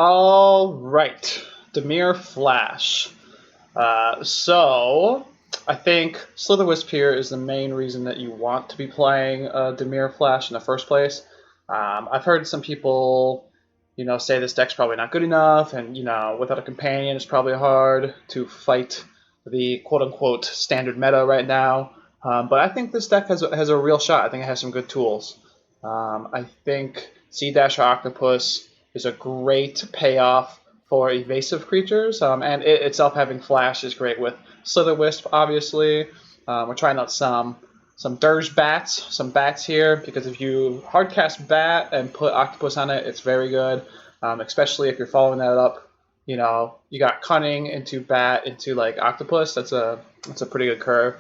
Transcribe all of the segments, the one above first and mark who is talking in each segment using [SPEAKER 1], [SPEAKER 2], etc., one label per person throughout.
[SPEAKER 1] All right, Dimir Flash. So I think Slitherwisp here is the main reason that you want to be playing Dimir Flash in the first place. I've heard some people, say this deck's probably not good enough, and without a companion, it's probably hard to fight the quote-unquote standard meta right now. But I think this deck has a real shot. I think it has some good tools. I think Sea-Dasher Octopus is a great payoff for evasive creatures, and it itself having Flash is great with Slitherwisp, obviously. We're trying out some Dirge Bats, some bats here, because if you hardcast Bat and put Octopus on it, it's very good, especially if you're following that up. You got Cunning into Bat into like Octopus. That's a pretty good curve.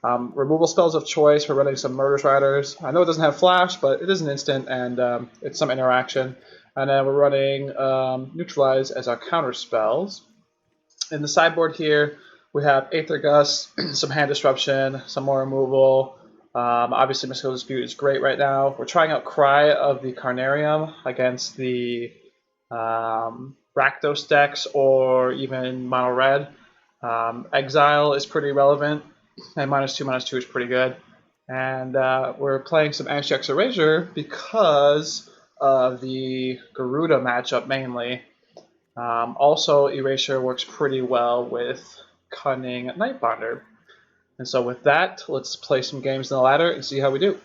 [SPEAKER 1] Removal spells of choice. We're running some Murderous Riders. I know it doesn't have Flash, but it is an instant, and it's some interaction. And then we're running Neutralize as our counter spells. In the sideboard here, we have Aether Gust, some hand disruption, some more removal. Obviously, Mystical Dispute is great right now. We're trying out Cry of the Carnarium against the Rakdos decks or even Mono Red. Exile is pretty relevant, and -2/-2 is pretty good. And we're playing some Ashiok's Erasure because of the Garuda matchup mainly. Also, Erasure works pretty well with Cunning Nightbonder. And so with that, let's play some games in the ladder and see how we do.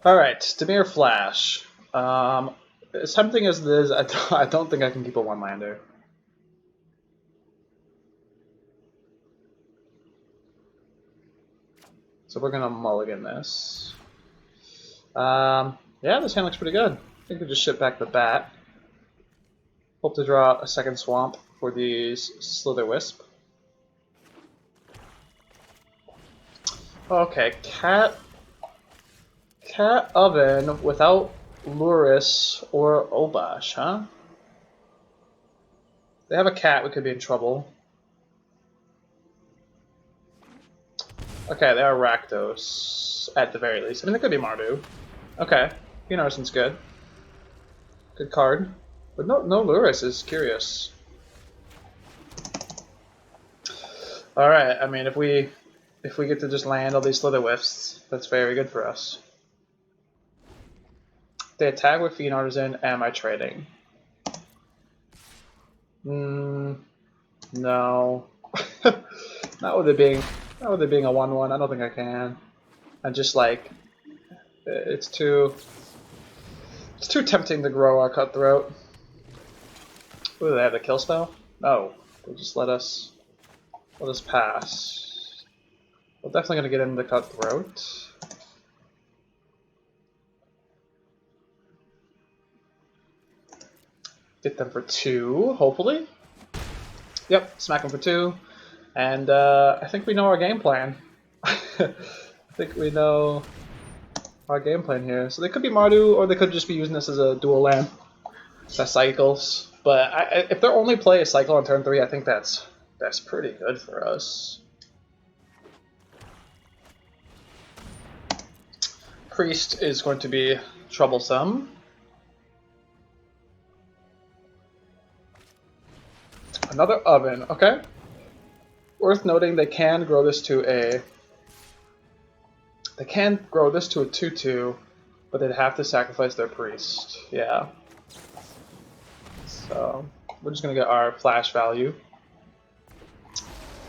[SPEAKER 1] Alright, Dimir Flash. As tempting as it is, I don't think I can keep a one-lander. So we're going to mulligan this. Yeah, this hand looks pretty good. I think we just ship back the Bat. Hope to draw a second swamp for these Slitherwisp. Okay, Cat Oven without Luris or Obosh, huh? If they have a cat, we could be in trouble. Okay, they are Rakdos, at the very least. I mean, they could be Mardu. Okay, Arson's good. Good card. But no Luris is curious. Alright, I mean, if we get to just land all these Slitherwisps, that's very good for us. They attack with Fiend Artisan, am I trading? No. Not with it being a 1/1, I don't think I can. I'm just like, it's too tempting to grow our Cutthroat. Ooh, they have the kill spell? No, they just let us pass. We're definitely gonna get into the Cutthroat. Get them for 2, hopefully. Yep, smack them for 2. And I think we know our game plan. I think we know our game plan here. So they could be Mardu, or they could just be using this as a dual land that cycles. But if their only play is cycle on turn 3, I think that's pretty good for us. Priest is going to be troublesome. Another Oven, okay. Worth noting, they can grow this to a 2/2, but they'd have to sacrifice their Priest. Yeah. So we're just gonna get our Flash value.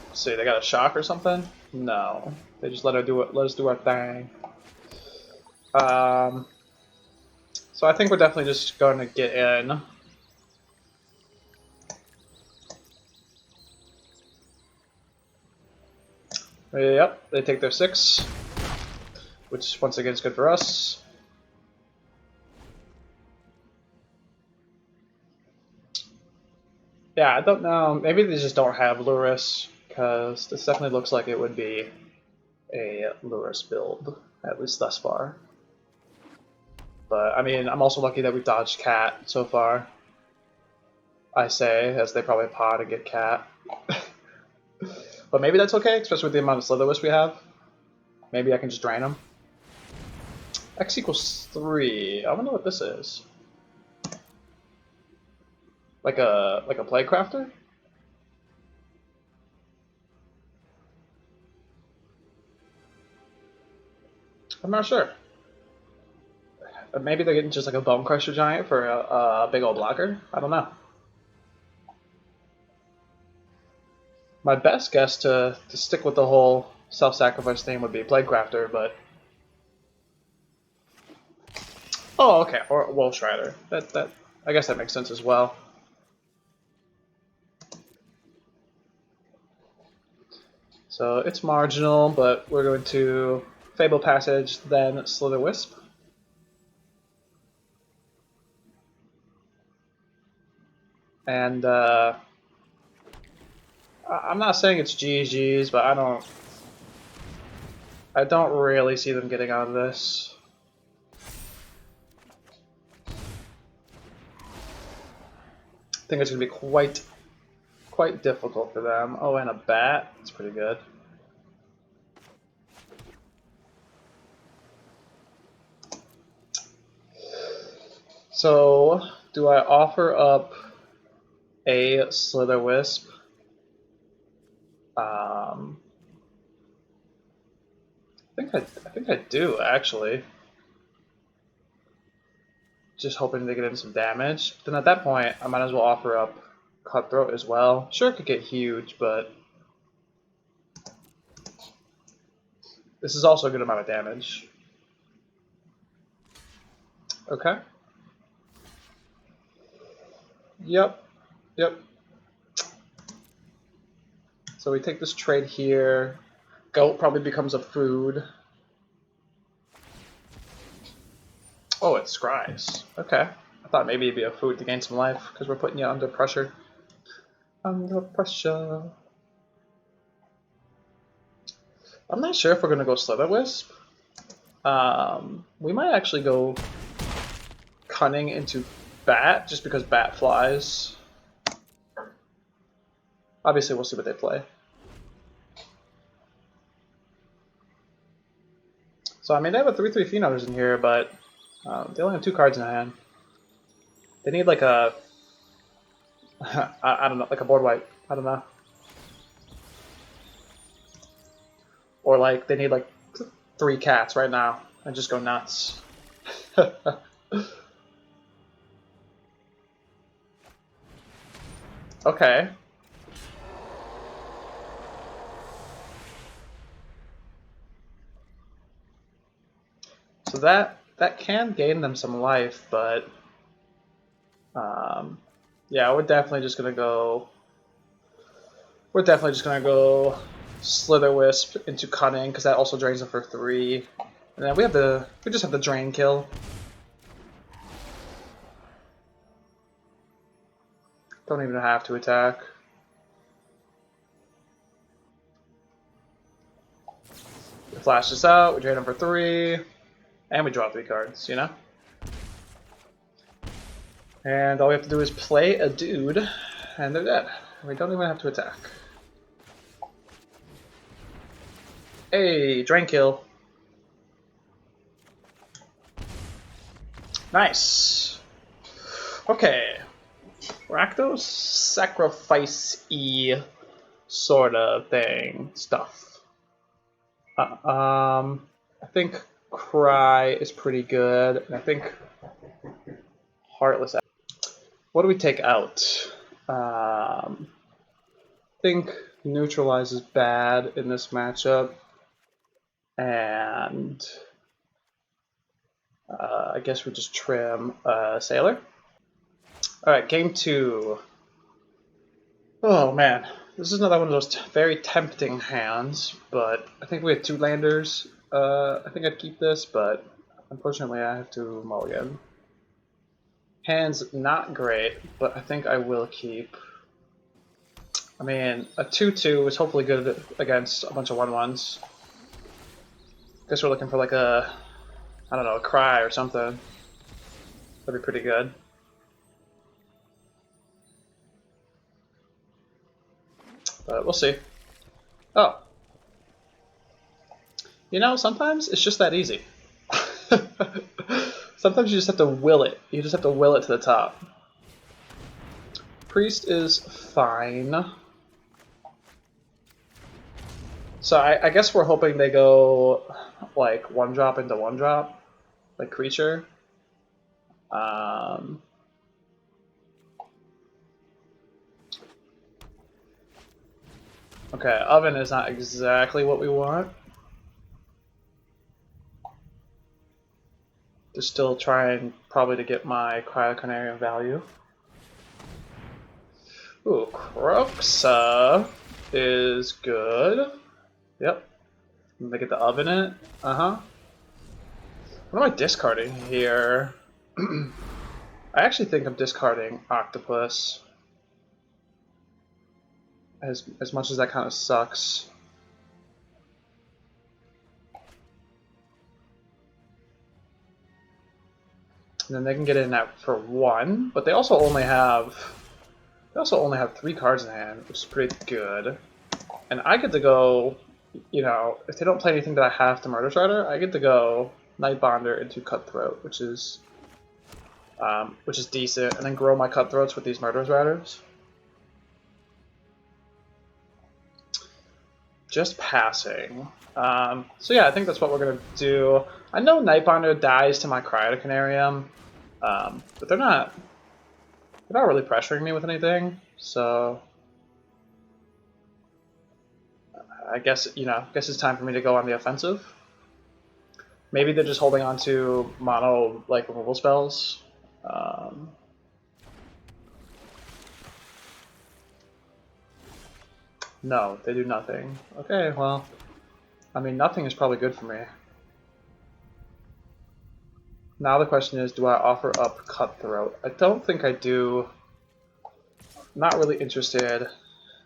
[SPEAKER 1] Let's see, they got a shock or something? No, they just let us do our thing. So I think we're definitely just going to get in. Yep, they take their 6, which once again is good for us. Yeah, I don't know. Maybe they just don't have Luris, because this definitely looks like it would be a Luris build, at least thus far. But, I mean, I'm also lucky that we dodged Cat so far. I say, as they probably pod and get Cat. But maybe that's okay, especially with the amount of Slitherwisp we have. Maybe I can just drain them. X equals 3. I wonder what this is. Like a plague crafter? I'm not sure. Maybe they're getting just like a Bone Crusher Giant for a big old blocker? I don't know. My best guess to stick with the whole self-sacrifice thing would be Plague Crafter, but... Oh, okay, or Wolf Rider. I guess that makes sense as well. So it's marginal, but we're going to Fabled Passage, then Slitherwisp. And I'm not saying it's GG's, but I don't really see them getting out of this. I think it's going to be quite difficult for them. Oh, and a bat. That's pretty good. So, do I offer up a Slitherwisp? I think I do, actually. Just hoping to get in some damage. Then at that point, I might as well offer up Cutthroat as well. Sure, it could get huge, but this is also a good amount of damage. Okay. Yep. So we take this trade here. Goat probably becomes a food. Oh, it scries. Okay. I thought maybe it'd be a food to gain some life, because we're putting you under pressure. Under pressure. I'm not sure if we're going to go Slitherwisp. We might actually go Cunning into Bat, just because Bat flies. Obviously, we'll see what they play. So, I mean, they have a 3/3 Phenotypers in here, but they only have 2 cards in hand. They need like a... I don't know, like a board wipe. I don't know. Or like, they need like 3 cats right now and just go nuts. Okay. So that can gain them some life, but yeah, we're definitely just gonna go Slitherwisp into Cunning, because that also drains them for 3. And then we just have the drain kill. Don't even have to attack. We flash this out, we drain them for 3. And we draw 3 cards, you know? And all we have to do is play a dude, and they're dead. We don't even have to attack. Hey, drain kill. Nice. Okay. Rakdos sacrifice-y sort of thing stuff. I think Cry is pretty good, and I think Heartless Act. What do we take out? I think Neutralize is bad in this matchup, and I guess we just trim Sailor. Alright, game 2. Oh man, this is another one of those very tempting hands, but I think we have 2 landers. I think I'd keep this, but unfortunately I have to mulligan. Hand's not great, but I think I will keep. I mean, a 2/2 is hopefully good against a bunch of 1/1s. Guess we're looking for like a, I don't know, a Cry or something. That'd be pretty good. But we'll see. Oh. You know, sometimes it's just that easy. Sometimes you just have to will it. You just have to will it to the top. Priest is fine. So I guess we're hoping they go like 1-drop into 1-drop, like creature. Okay, Oven is not exactly what we want. Just still trying probably to get my Carnarium value. Ooh, Croxa is good. Yep. They get the Oven in it. What am I discarding here? I actually think I'm discarding Octopus. As much as that kind of sucks. And then they can get in that for 1, but they also only have 3 cards in hand, which is pretty good. And I get to go, you know, if they don't play anything that I have to Murderous Rider, I get to go Nightbonder into Cutthroat, which is decent, and then grow my Cutthroats with these Murderous Riders. Just passing. So yeah, I think that's what we're gonna do. I know Nightbonder dies to my Canarium, but they're not really pressuring me with anything. So I guess it's time for me to go on the offensive. Maybe they're just holding on to mono like removal spells. No, they do nothing. Okay, well, I mean, nothing is probably good for me. Now the question is, do I offer up Cutthroat? I don't think I do. I'm not really interested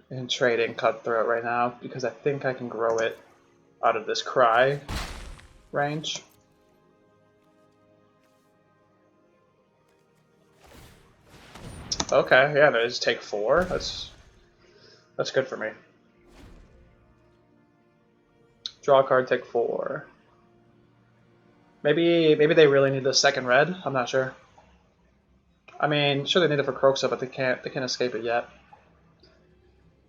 [SPEAKER 1] in trading Cutthroat right now because I think I can grow it out of this Cry range. Okay, yeah, they just take 4. That's good for me. Draw a card, take 4. Maybe they really need the second red. I'm not sure. I mean, sure they need it for Croxa, but they can't escape it yet.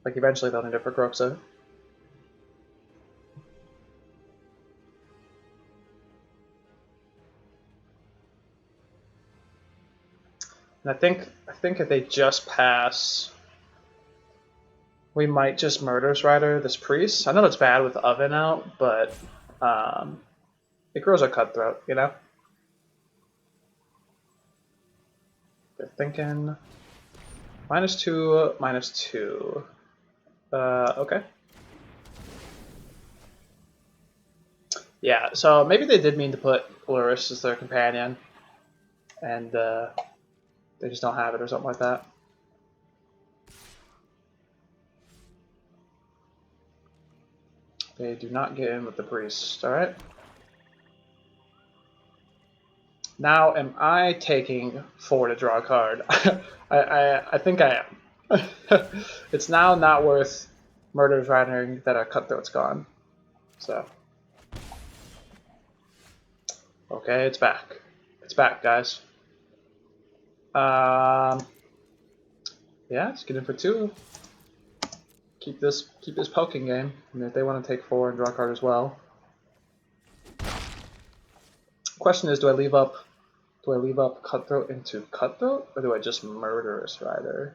[SPEAKER 1] Like eventually they'll need it for Croxa. And I think if they just pass, we might just Murderous Rider this Priest. I know it's bad with the Oven out, but it grows a Cutthroat, you know? They're thinking -2, -2. Okay. Yeah, so maybe they did mean to put Luris as their companion, and they just don't have it or something like that. They do not get in with the Priest, alright? Now, am I taking 4 to draw a card? I think I am. It's now not worth Murderous Rider that a Cutthroat's gone. So. Okay, it's back. It's back, guys. Yeah, let's get in for 2. Keep this poking game. I mean, if they want to take 4 and draw a card as well. Question is, do I leave up Cutthroat into Cutthroat, or do I just Murderous Rider?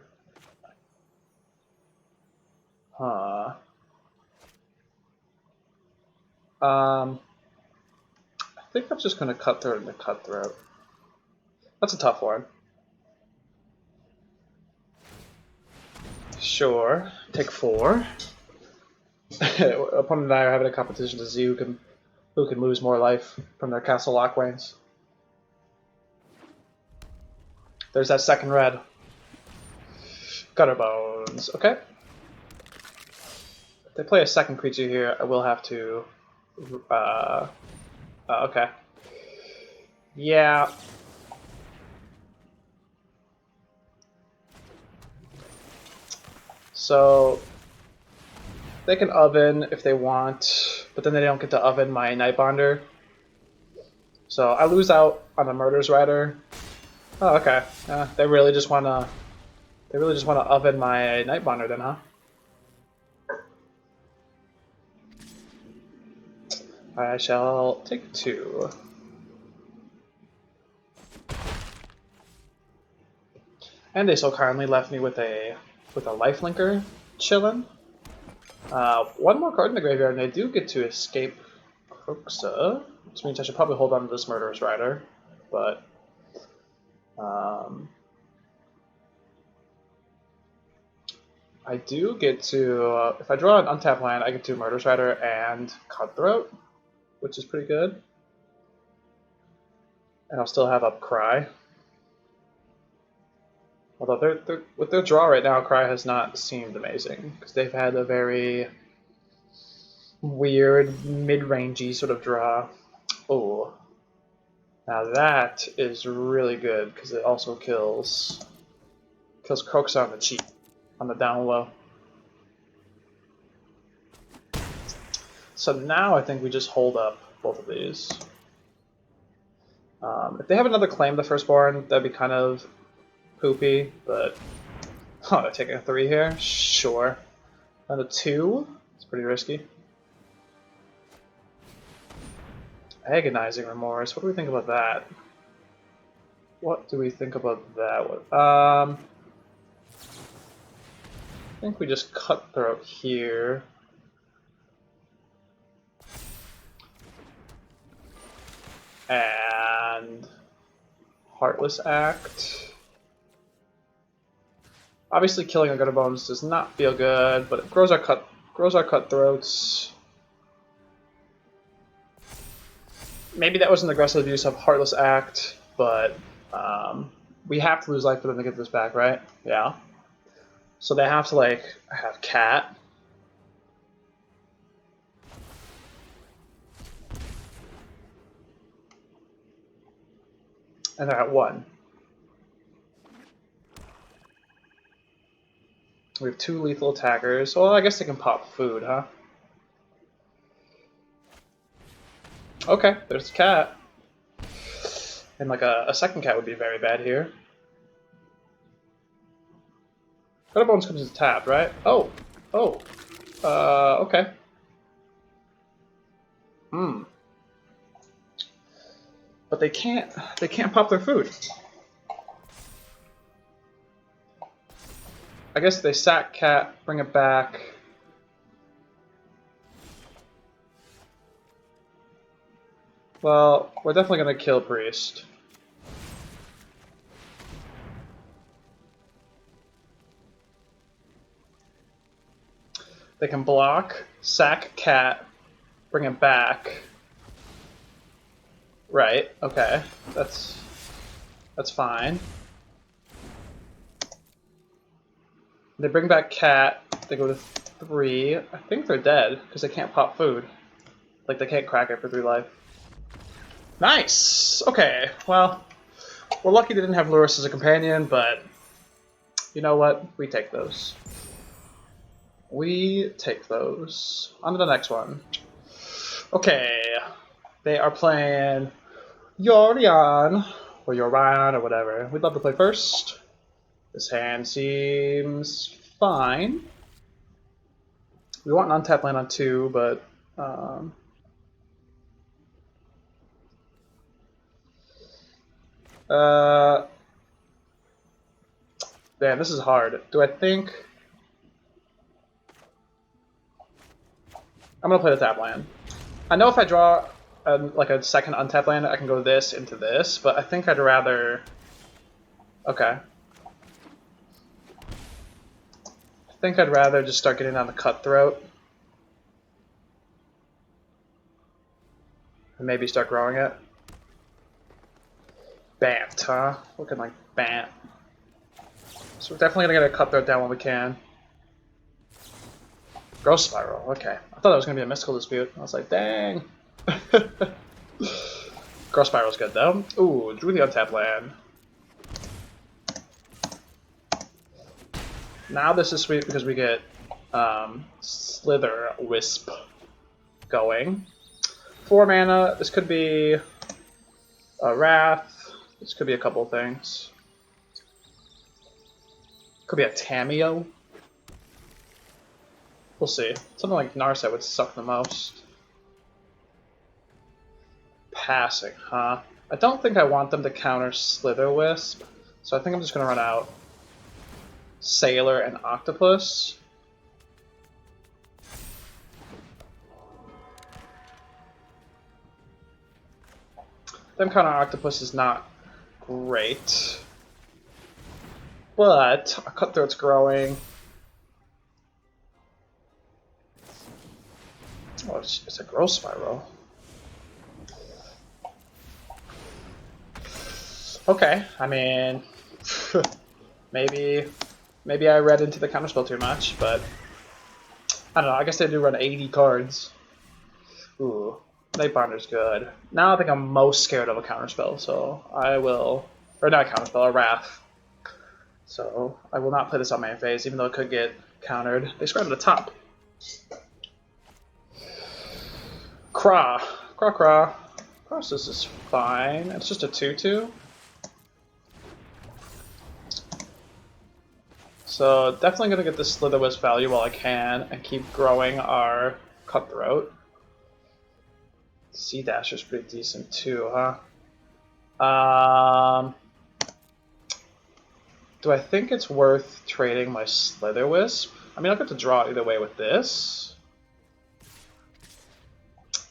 [SPEAKER 1] Huh. I think I'm just gonna Cutthroat into Cutthroat. That's a tough one. Sure. Take 4. Opponent and I are having a competition to see who can lose more life from their Castle Locthwains. There's that second red. Gutter Bones. Okay. If they play a second creature here, I will have to. Okay. Yeah. So they can Oven if they want, but then they don't get to Oven my Nightbonder. So I lose out on the Murderous Rider. Oh, okay. They really just want to They really just want to oven my Nightbonder then, huh? I shall take 2. And they so kindly left me with a lifelinker chillin'. 1 more card in the graveyard, and I do get to escape Kroxa, which means I should probably hold on to this Murderous Rider, but I do get to, if I draw an untapped land, I get to Murderous Rider and Cutthroat, which is pretty good. And I'll still have up Cry. Although with their draw right now, Cry has not seemed amazing, because they've had a very weird, mid-rangey sort of draw. Oh, now that is really good, because it also kills Kroxa on the cheap, on the down low. So now I think we just hold up both of these. If they have another claim the Firstborn, that'd be kind of poopy, but they're taking a 3 here? Sure. And a 2? It's pretty risky. Agonizing Remorse. What do we think about that? What do we think about that one? I think we just Cutthroat here. And Heartless Act. Obviously killing a Gutterbones does not feel good, but it grows our Cutthroats. Maybe that was an aggressive use of Heartless Act, but we have to lose life for them to get this back, right? Yeah. So they have to, like, have Cat. And they're at 1. We have 2 lethal attackers. Well, I guess they can pop food, huh? Okay, there's a cat. And like a second cat would be very bad here. Gutterbones comes to tapped, right? Oh. Oh. Okay. But they can't pop their food. I guess they sack cat, bring it back. Well, we're definitely gonna kill Priest. They can block, sack cat, bring it back. Right, okay. That's fine. They bring back cat, they go to 3. I think they're dead, because they can't pop food. Like, they can't crack it for 3 life. Nice! Okay, well, we're lucky they didn't have Lurrus as a companion, but you know what? We take those. We take those. On to the next one. Okay, they are playing Yorion, or Yorion, or whatever. We'd love to play first. This hand seems fine. We want an untapped land on 2, but man, this is hard. Do I think I'm gonna play the tap land? I know if I draw like a second untapped land, I can go this into this, but I think I'd rather. Okay. I think I'd rather just start getting on the Cutthroat. And maybe start growing it. Bant, huh? Looking like Bant. So we're definitely gonna get a Cutthroat down when we can. Growth Spiral, okay. I thought it was gonna be a Mystical Dispute. I was like, dang. Growth Spiral's good though. Ooh, drew the untapped land. Now this is sweet because we get Slitherwisp going. 4 mana. This could be a Wrath. This could be a couple of things. Could be a Tameo. We'll see. Something like Narset would suck the most. Passing, huh? I don't think I want them to counter Slitherwisp, so I think I'm just going to run out Sailor and Octopus. Them counter Octopus is not great, but our Cutthroat's growing. Oh, it's a growth spiral. Okay, I mean, maybe I read into the counterspell too much, but I don't know. I guess they do run 80 cards. Ooh, Nightbonder's good. Now I think I'm most scared of a counterspell, so I will, or not a counterspell, a Wrath. So I will not play this on main phase, even though it could get countered. They spread at the top. Craw. This is fine. It's just a 2/2. So definitely gonna get this Slitherwisp value while I can and keep growing our Cutthroat. Sea-Dasher's pretty decent too, huh? Do I think it's worth trading my Slitherwisp? I mean, I'll get to draw either way with this.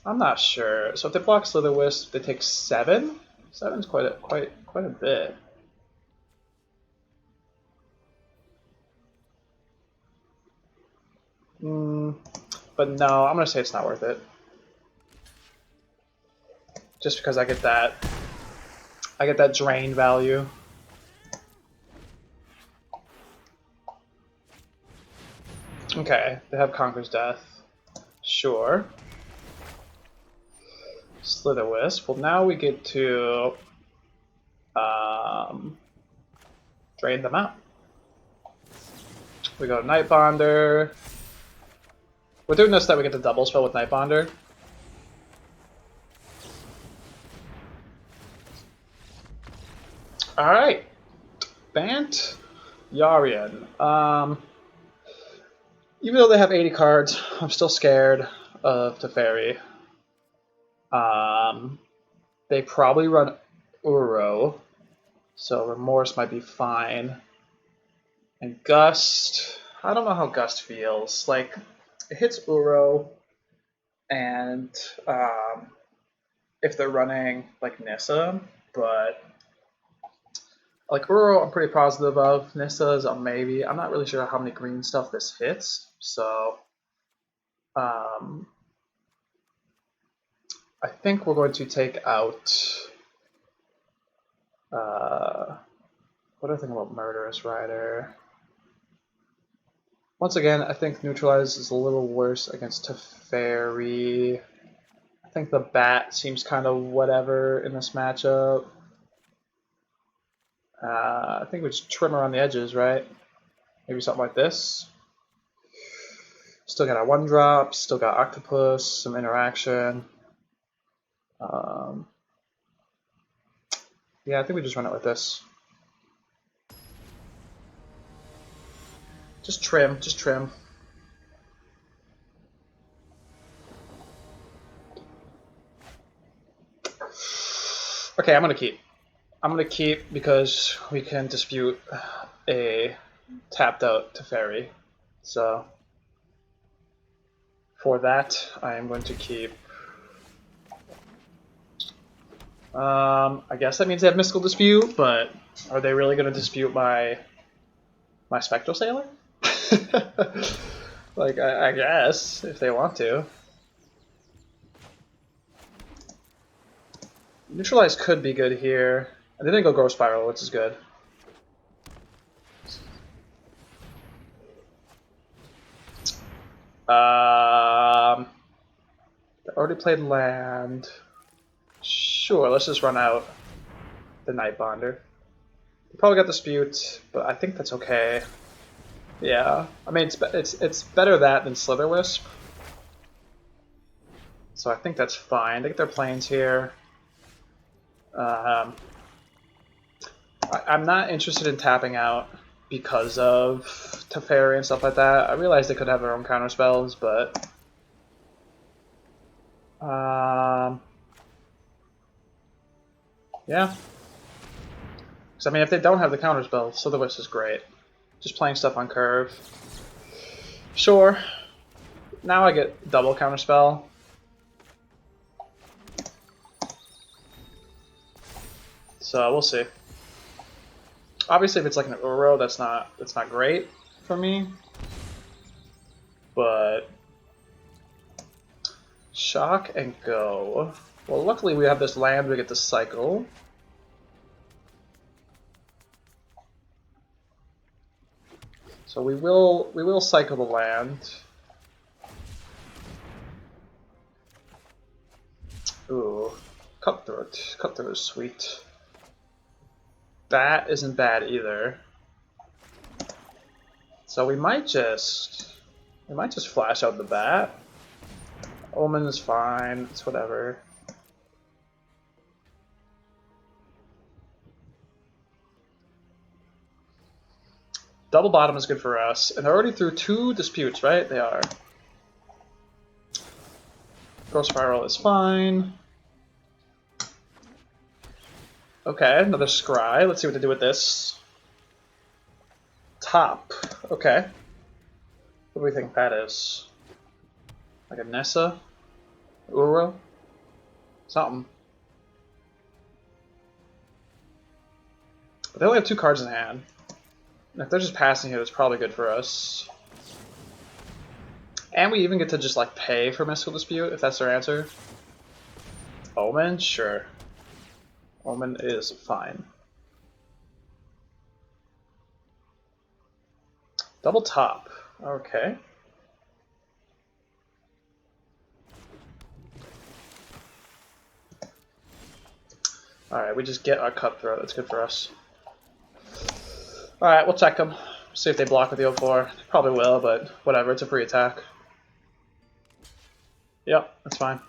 [SPEAKER 1] I'm not sure. So if they block Slitherwisp, they take 7. 7's quite a bit. But no, I'm gonna say it's not worth it. Just because I get that drain value. Okay, they have Conquer's Death. Sure. Slitherwisp. Well, now we get to drain them out. We go to Nightbonder. We're doing this so that we get the double spell with Nightbonder. Alright. Bant. Yarian. Even though they have 80 cards, I'm still scared of Teferi. They probably run Uro, so Remorse might be fine. And Gust, I don't know how Gust feels. Like, it hits Uro, and if they're running like Nissa, but like Uro, I'm pretty positive of. Nissa's a maybe. I'm not really sure how many green stuff this hits, so I think we're going to take out. What do I think about Murderous Rider? Once again, I think Neutralize is a little worse against Teferi. I think the Bat seems kind of whatever in this matchup. I think we just trim around the edges, right? Maybe something like this. Still got our 1-drop, still got Octopus, some interaction. Yeah, I think we just run it with this. Just trim, just trim. Okay, I'm gonna keep. I'm gonna keep because we can dispute a tapped out Teferi. So for that, I am going to keep. I guess that means they have Mystical Dispute, but are they really going to dispute my Spectral Sailor? Like, I guess, if they want to. Neutralize could be good here. And they didn't go Growth Spiral, which is good. They already played land. Sure, let's just run out the Nightbonder. Probably got Dispute, but I think that's okay. Yeah, I mean it's better that than Slitherwisp. So I think that's fine. They get their planes here. I'm not interested in tapping out because of Teferi and stuff like that. I realized they could have their own counter spells, but yeah. Because I mean, if they don't have the counter spell, Slitherwisp is great. Just playing stuff on curve. Sure. Now I get double counter spell. So we'll see. Obviously, if it's like an Uro, that's not great for me. But shock and go. Well, luckily we have this land we get to cycle. So we will cycle the land. Ooh, Cutthroat. Cutthroat is sweet. Bat isn't bad either. So we might just flash out the bat. Omen is fine. It's whatever. Double bottom is good for us, and they're already through 2 disputes, right? They are. Ghost Spiral is fine. Okay, another Scry. Let's see what they do with this. Top. Okay. What do we think that is? Like a Nessa? Uro? Something. But they only have 2 cards in hand. If they're just passing here, it's probably good for us. And we even get to just like pay for Mystical Dispute, if that's their answer. Omen? Sure. Omen is fine. Double top. Okay. Alright, we just get our Cutthroat. That's good for us. Alright, we'll check them. See if they block with the 04. Probably will, but whatever. It's a free attack. Yep, that's fine.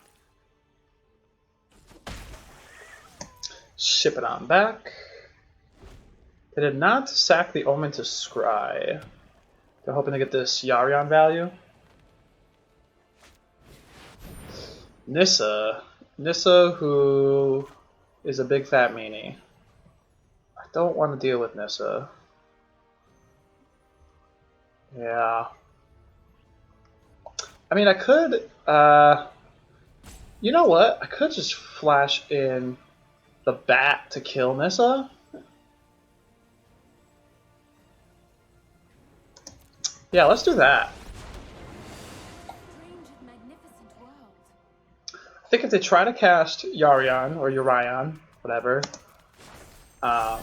[SPEAKER 1] Ship it on back. They did not sack the Omen to Scry. They're hoping to get this Yarion value. Nissa. Nissa, who is a big fat meanie. I don't want to deal with Nissa. Yeah. I mean, I could, you know what? I could just flash in the bat to kill Nissa. Yeah, let's do that. I think if they try to cast Yarion or Urion, whatever, I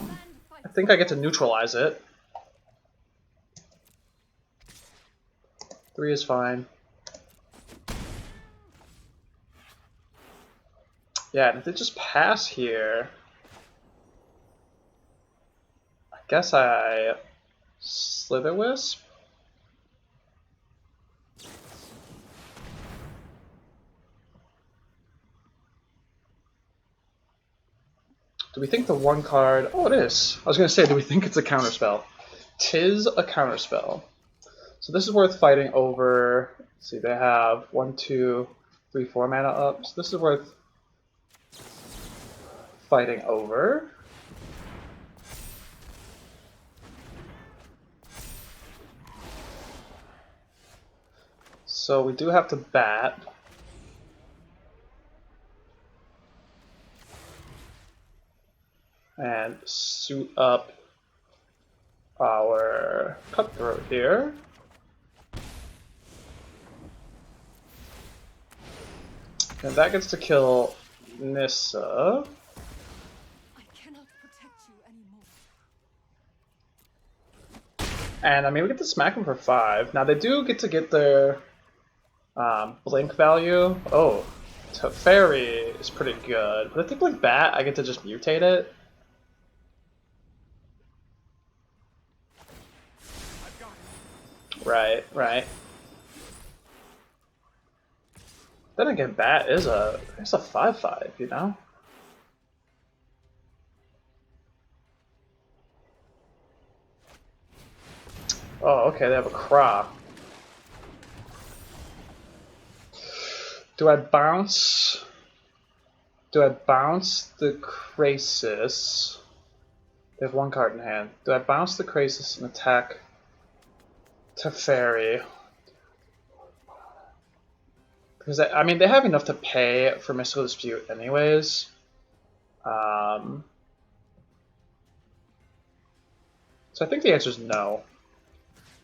[SPEAKER 1] think I get to neutralize it. 3 is fine. Yeah, and if they just pass here, I guess I Slitherwisp. Do we think the 1 card? Oh, it is. I was gonna say, do we think it's a counterspell? 'Tis a counterspell. So this is worth fighting over. Let's see, they have 1, 2, 3, 4 mana up. So this is worth fighting over. So we do have to bat. And suit up our Cutthroat here. And that gets to kill Nissa.
[SPEAKER 2] I cannot protect you anymore.
[SPEAKER 1] And I mean, we get to smack them for 5. Now they do get to get their blink value. Oh, Teferi is pretty good. But I think like Bat, I get to just mutate it. Right, right. Then again, Bat is a 5/5, you know? Oh, okay, they have a Cra. Do I bounce? Do I bounce the Krasis? They have one card in hand. Do I bounce the Krasis and attack Teferi? Because I mean, they have enough to pay for Mystical Dispute anyways. So I think the answer is no.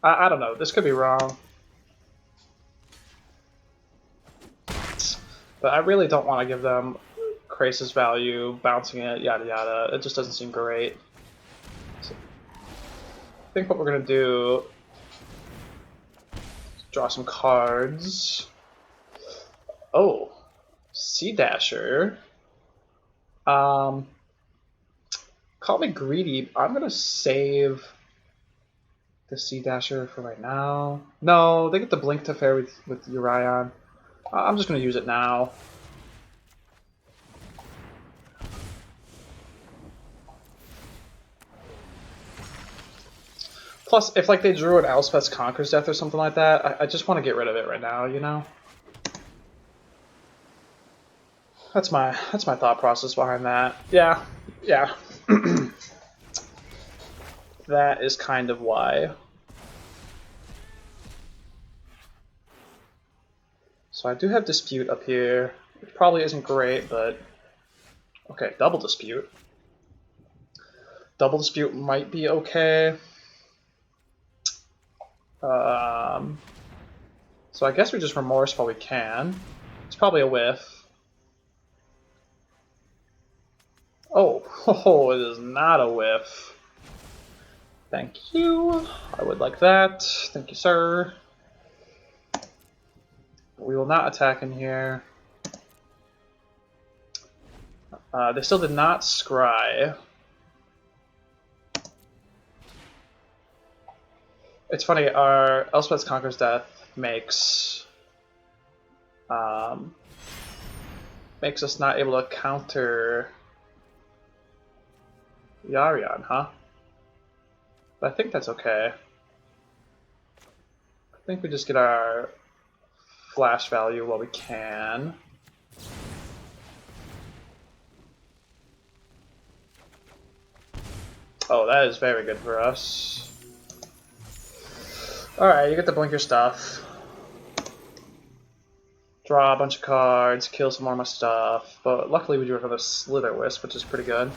[SPEAKER 1] I don't know. This could be wrong. But I really don't want to give them Krasis value, bouncing it, yada yada. It just doesn't seem great. So I think what we're going to do is draw some cards. Oh, Sea-Dasher. Call me greedy. I'm going to save the Sea-Dasher for right now. No, they get the Blink to Fair with Urion. I'm just going to use it now. Plus, if like they drew an Elspeth's Conqueror's Death or something like that, I just want to get rid of it right now, you know? That's my thought process behind that. Yeah. That is kind of why. So I do have Dispute up here. It probably isn't great, but okay, Double Dispute. Double Dispute might be okay. So I guess we just Remorse while we can. It's probably a whiff. Oh, it is not a whiff. Thank you. I would like that. Thank you, sir. We will not attack in here. They still did not scry. It's funny, our Elspeth's Conqueror's Death makes us not able to counter Yarion, huh? But I think that's okay. I think we just get our flash value while we can. Oh, that is very good for us. Alright, you get to blink your stuff. Draw a bunch of cards, kill some more of my stuff. But luckily we do have a Slitherwisp, which is pretty good.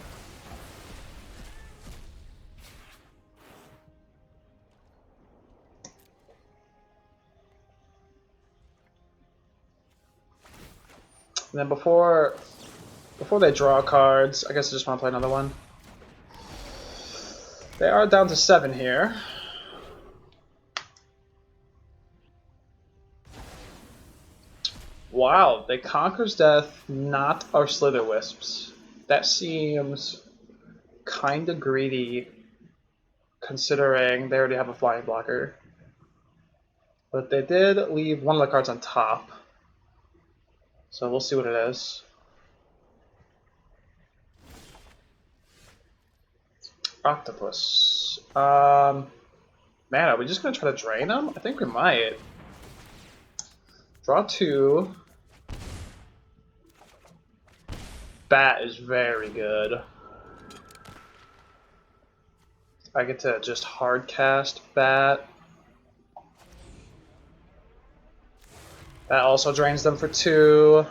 [SPEAKER 1] And then before they draw cards, I guess I just want to play another one. They are down to 7 here. Wow, they Conqueror's Death, not our Slitherwisps. That seems kinda greedy, considering they already have a flying blocker. But they did leave one of the cards on top. So we'll see what it is. Octopus. Man, are we just gonna try to drain them? I think we might. Draw 2. Bat is very good. I get to just hard cast Bat. That also drains them for 2.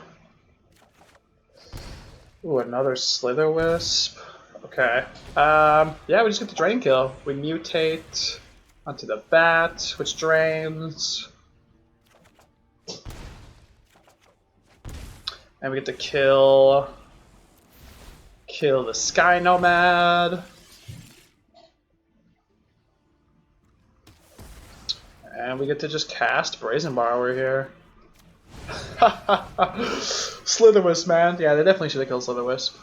[SPEAKER 1] Ooh, another Slitherwisp. Okay. Yeah, we just get the drain kill. We mutate onto the Bat, which drains. And we get to kill the Sky Nomad. And we get to just cast Brazen Borrower here. Slitherwisp, man. Yeah, they definitely should have killed Slitherwisp.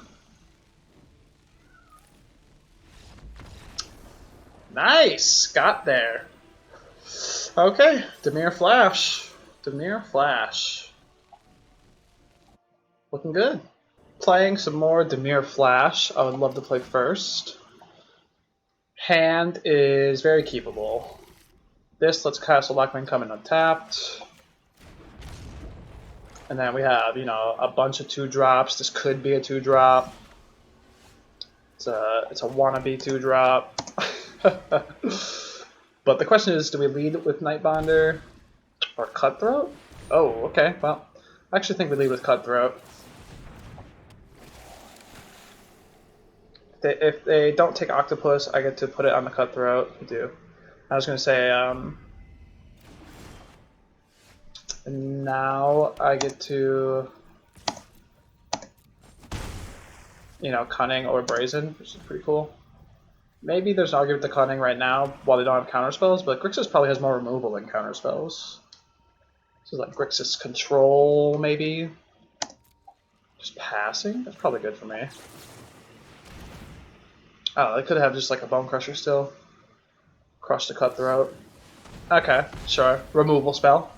[SPEAKER 1] Nice! Got there. Okay, Dimir Flash. Dimir Flash. Looking good. Playing some more Dimir Flash. I would love to play first. Hand is very keepable. This lets Castle Locthwain come in untapped. And then we have, you know, a bunch of 2-drops. This could be a 2-drop. It's a wannabe 2-drop. But the question is, do we lead with Nightbonder or Cutthroat? Oh, okay. Well, I actually think we lead with Cutthroat. If they don't take Octopus, I get to put it on the Cutthroat. I do. I was going to say, now I get to, you know, Cunning or Brazen, which is pretty cool. Maybe there's an argument to Cunning right now while they don't have counterspells, but Grixis probably has more removal than counterspells. So like Grixis Control, maybe? Just passing? That's probably good for me. Oh, they could have just like a Bone Crusher still. Crush the Cutthroat. Okay, sure. Removal spell.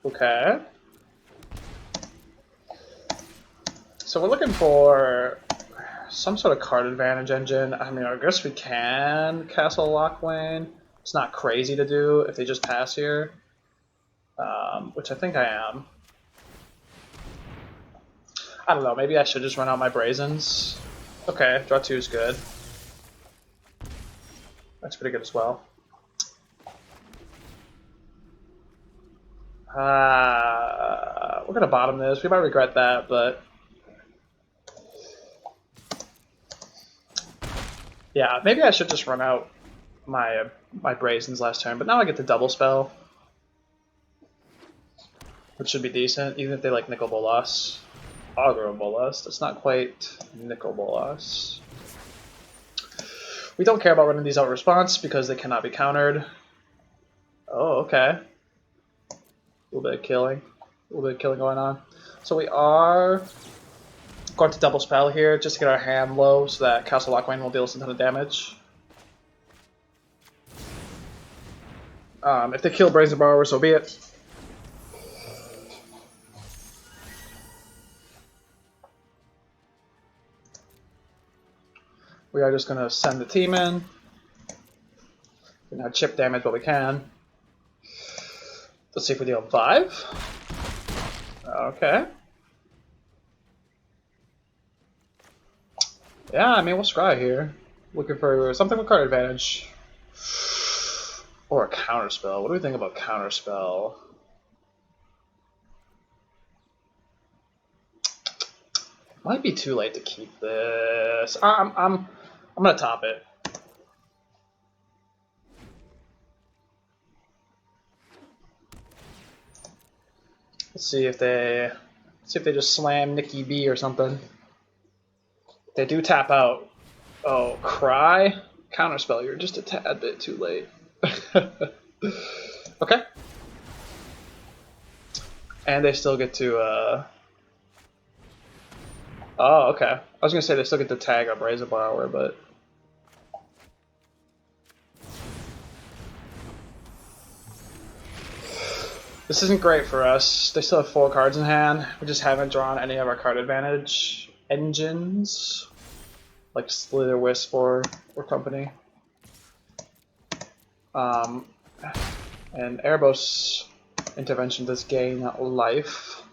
[SPEAKER 1] Okay. So we're looking for some sort of card advantage engine. I mean, I guess we can Castle Locthwain. It's not crazy to do if they just pass here, which I think I am. I don't know, maybe I should just run out my Brazens. Okay, draw 2 is good. That's pretty good as well. We're gonna bottom this. We might regret that, but yeah, maybe I should just run out my Brazens last turn. But now I get the double spell, which should be decent, even if they like Nicol Bolas. Aggro Bolas. That's not quite Nicol Bolas. We don't care about running these out of response because they cannot be countered. Oh, okay. A little bit of killing. A little bit of killing going on. So we are going to double spell here just to get our hand low so that Castle Locthwain will deal us a ton of damage. If they kill Brazen Borrower, so be it. We are just going to send the team in. We're going to chip damage what we can. Let's see if we deal 5. Okay. Yeah, I mean, we'll scry here. Looking for something with card advantage. Or a counterspell. What do we think about counterspell? Might be too late to keep this. I'm gonna top it. Let's see if they just slam Nikki B or something. They do tap out. Oh, cry? Counterspell, you're just a tad bit too late. Okay. And they still get to, oh, okay. I was gonna say they still get to tag up Brazen Borrower, but... This isn't great for us. They still have 4 cards in hand. We just haven't drawn any of our card advantage engines. Like Slitherwisp or company. And Erebos intervention does gain life.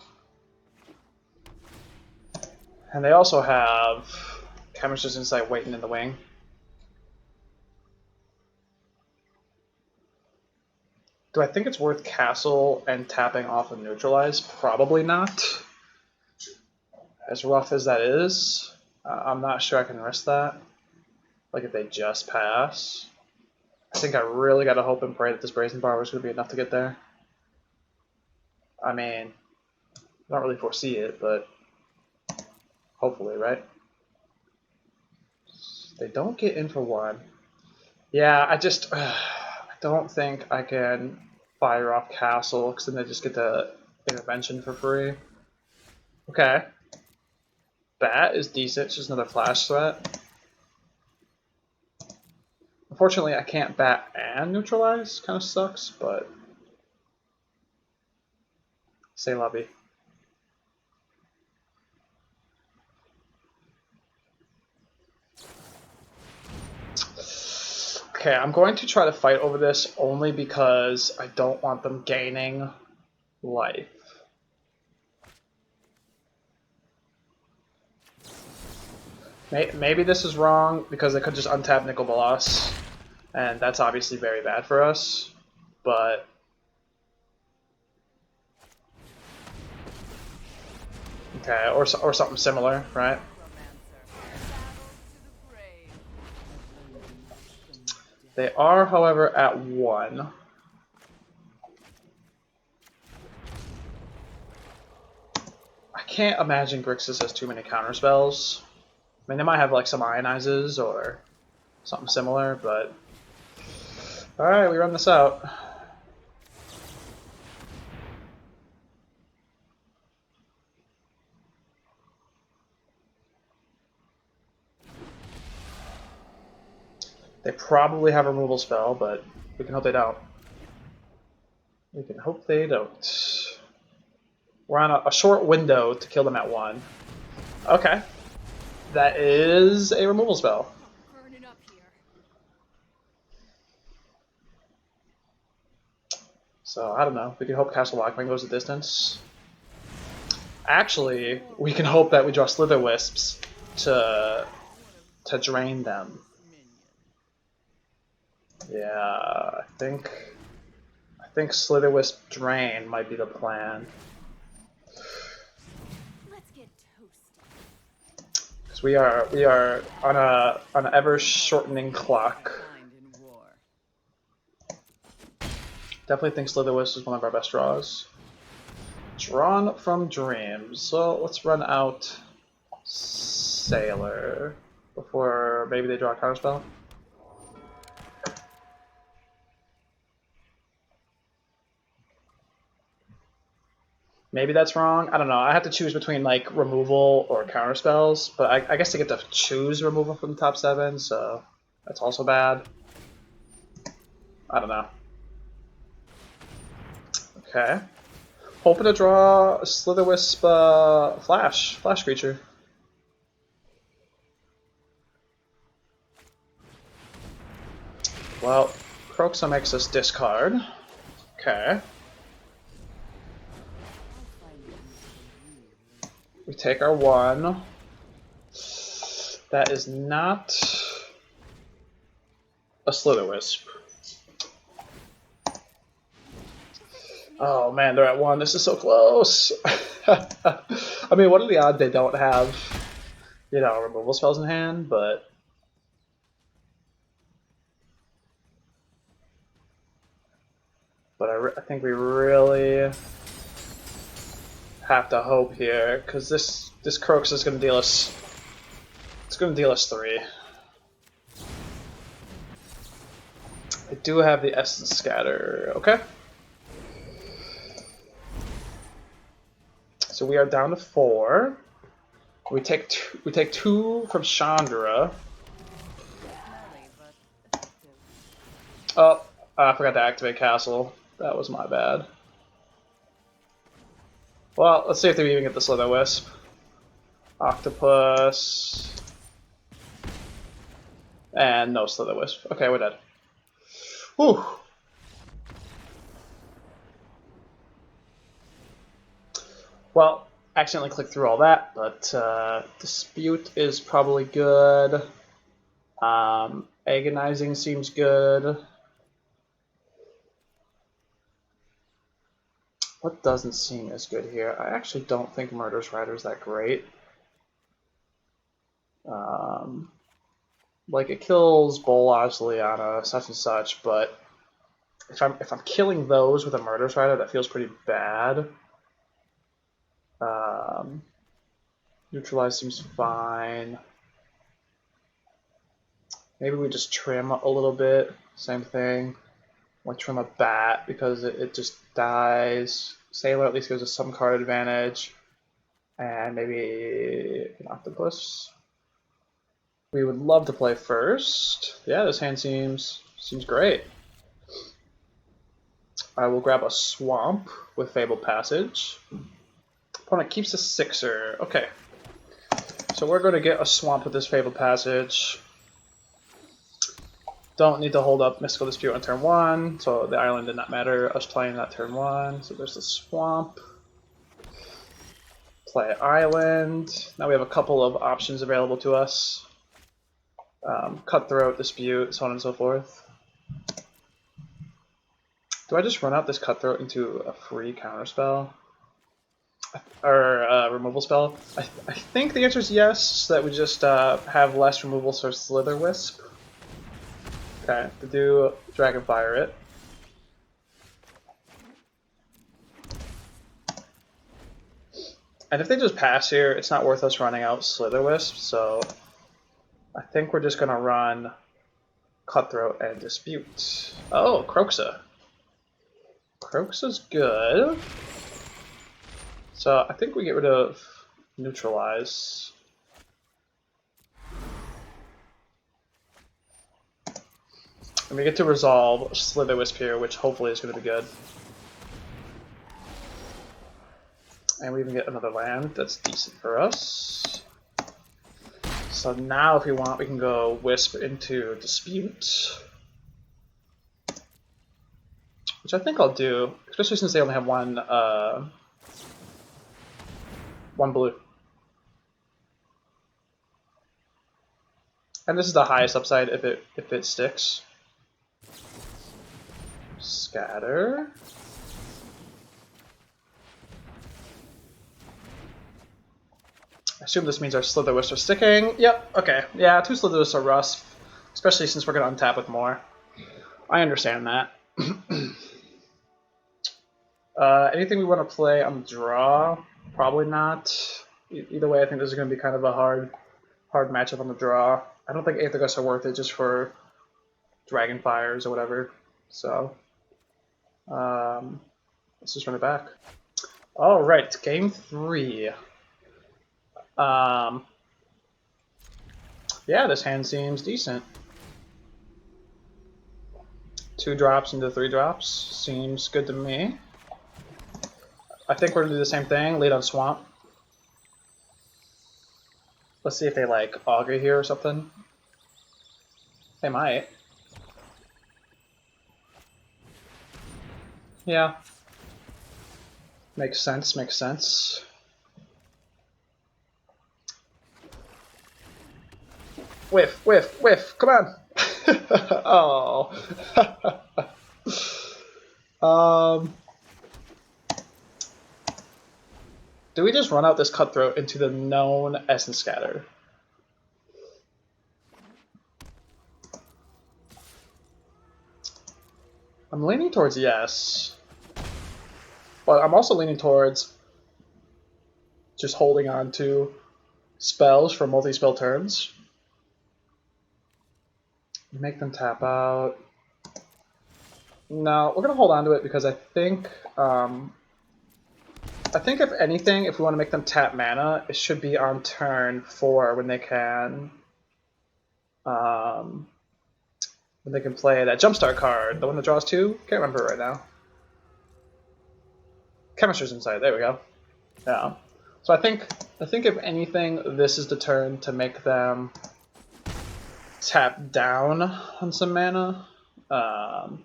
[SPEAKER 1] And they also have Chemist's Insight waiting in the wing. Do I think it's worth Castle and tapping off of Neutralize? Probably not. As rough as that is, I'm not sure I can risk that. Like if they just pass. I think I really gotta hope and pray that this Brazen Borrower is gonna be enough to get there. I mean, I don't really foresee it, but hopefully, right? They don't get in for 1. Yeah, I don't think I can fire off Castle because then they just get the intervention for free. Okay. Bat is decent, it's just another flash threat. Unfortunately, I can't bat and neutralize. Kind of sucks, but say lobby. Okay, I'm going to try to fight over this only because I don't want them gaining life. Maybe this is wrong because they could just untap Nicol Bolas, and that's obviously very bad for us, but... Okay, or something similar, right? They are, however, at 1. I can't imagine Grixis has too many counterspells. I mean, they might have like some Ionizes or something similar, but... Alright, we run this out. They probably have a removal spell, but we can hope they don't. We can hope they don't. We're on a short window to kill them at 1. Okay. That is a removal spell.
[SPEAKER 2] Burning up here.
[SPEAKER 1] So, I don't know. We can hope Castle Locthwain goes the distance. Actually, we can hope that we draw Slitherwisps to drain them. Yeah, I think Slitherwisp drain might be the plan.
[SPEAKER 2] Let's get toasted.
[SPEAKER 1] Because we are on an ever shortening clock. Definitely think Slitherwisp is one of our best draws. Drawn from Dreams. So let's run out Sailor before maybe they draw a counterspell. Maybe that's wrong. I don't know. I have to choose between like removal or counterspells, but I guess I get to choose removal from the top 7, so that's also bad. I don't know. Okay. Hoping to draw a Slitherwisp flash creature. Well, Kroxa makes us discard. Okay. We take our 1. That is not a Slitherwisp. Oh man, they're at 1. This is so close. I mean, what are the odds they don't have, you know, removal spells in hand? But I think we really have to hope here, because this Kroxa is going to deal us. It's going to deal us 3. I do have the Essence Scatter. Okay. So we are down to 4. We take 2 from Chandra. Oh, I forgot to activate Castle. That was my bad. Well, let's see if they even get the Slitherwisp. Octopus. And no Slitherwisp. Okay, we're dead. Whew. Well, accidentally clicked through all that, but Dispute is probably good. Agonizing seems good. What doesn't seem as good here? I actually don't think Murderous Rider is that great. Like it kills Bolas, Liana, such and such, but if I'm killing those with a Murderous Rider, that feels pretty bad. Neutralize seems fine. Maybe we just trim a little bit. Same thing. Like trim a bat because it just dies. Sailor at least gives us some card advantage. And maybe an Octopus. We would love to play first. Yeah, this hand seems great. I will grab a Swamp with Fabled Passage. Opponent keeps a 6er. Okay. So we're going to get a Swamp with this Fabled Passage. Don't need to hold up Mystical Dispute on turn 1, so the island did not matter us playing that turn 1. So there's the swamp. Play island. Now we have a couple of options available to us. Cutthroat, Dispute, so on and so forth. Do I just run out this Cutthroat into a free counterspell? Or removal spell? I think the answer is yes, so that we just have less removal for Slitherwisp. Okay, to do Dragonfire it. And if they just pass here, it's not worth us running out Slitherwisp, so I think we're just going to run Cutthroat and Dispute. Oh, Kroxa. Kroxa's good. So I think we get rid of Neutralize. And we get to resolve Slitherwisp here, which hopefully is going to be good. And we even get another land that's decent for us. So now if we want, we can go Wisp into Dispute. Which I think I'll do, especially since they only have one blue. And this is the highest upside if it sticks. Scatter. I assume this means our Slitherwisps are sticking. Yep, okay. Yeah, 2 Slitherwisps are rough, especially since we're going to untap with more. I understand that. Anything we want to play on the draw? Probably not. Either way, I think this is going to be kind of a hard matchup on the draw. I don't think Aether Gust are worth it just for Dragonfires or whatever. So, let's just run it back. All right, game 3. Yeah, this hand seems decent. 2 drops into 3 drops seems good to me. I think we're gonna do the same thing, lead on Swamp. Let's see if they like Augury here or something. They might. Yeah. Makes sense, makes sense. Whiff, whiff, whiff, come on! Oh. Do we just run out this Cutthroat into the known Essence Scatter? I'm leaning towards yes. But I'm also leaning towards just holding on to spells for multi-spell turns. Make them tap out. No, we're going to hold on to it because I think if anything, if we want to make them tap mana, it should be on turn 4 when they can play that Jumpstart card, the one that draws 2. Can't remember it right now. Chemistry's Insight. There we go. Yeah. So I think if anything, this is the turn to make them tap down on some mana. And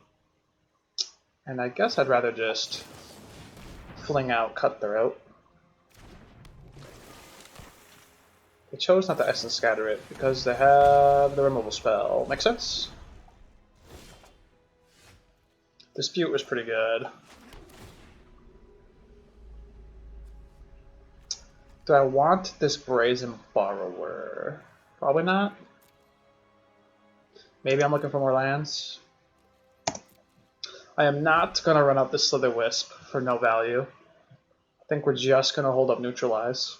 [SPEAKER 1] I guess I'd rather just fling out Cutthroat. They chose not to Essence Scatter it because they have the removal spell. Make sense? Dispute was pretty good. Do I want this Brazen Borrower? Probably not. Maybe I'm looking for more lands. I am not going to run out the Slitherwisp for no value. I think we're just going to hold up Neutralize.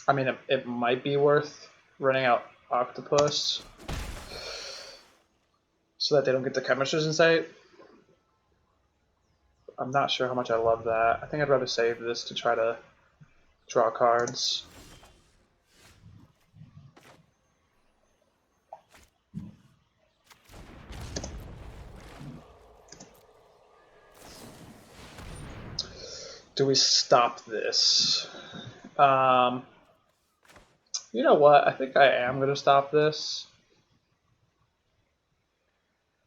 [SPEAKER 1] I mean, it might be worth running out Octopus so that they don't get the Chemistry's Insight. I'm not sure how much I love that. I think I'd rather save this to try to draw cards. Do we stop this? You know what? I think I am going to stop this.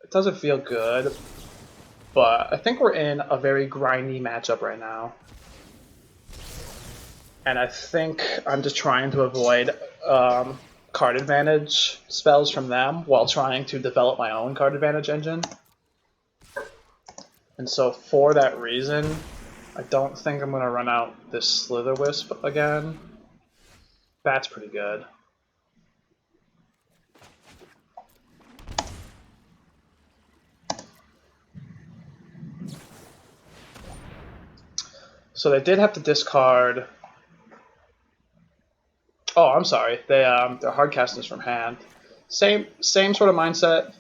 [SPEAKER 1] It doesn't feel good, but I think we're in a very grindy matchup right now. And I think I'm just trying to avoid card advantage spells from them while trying to develop my own card advantage engine. And so for that reason, I don't think I'm going to run out this Slitherwisp again. That's pretty good. So they did have to discard. Oh, I'm sorry. They're hard casting this from hand. Same sort of mindset.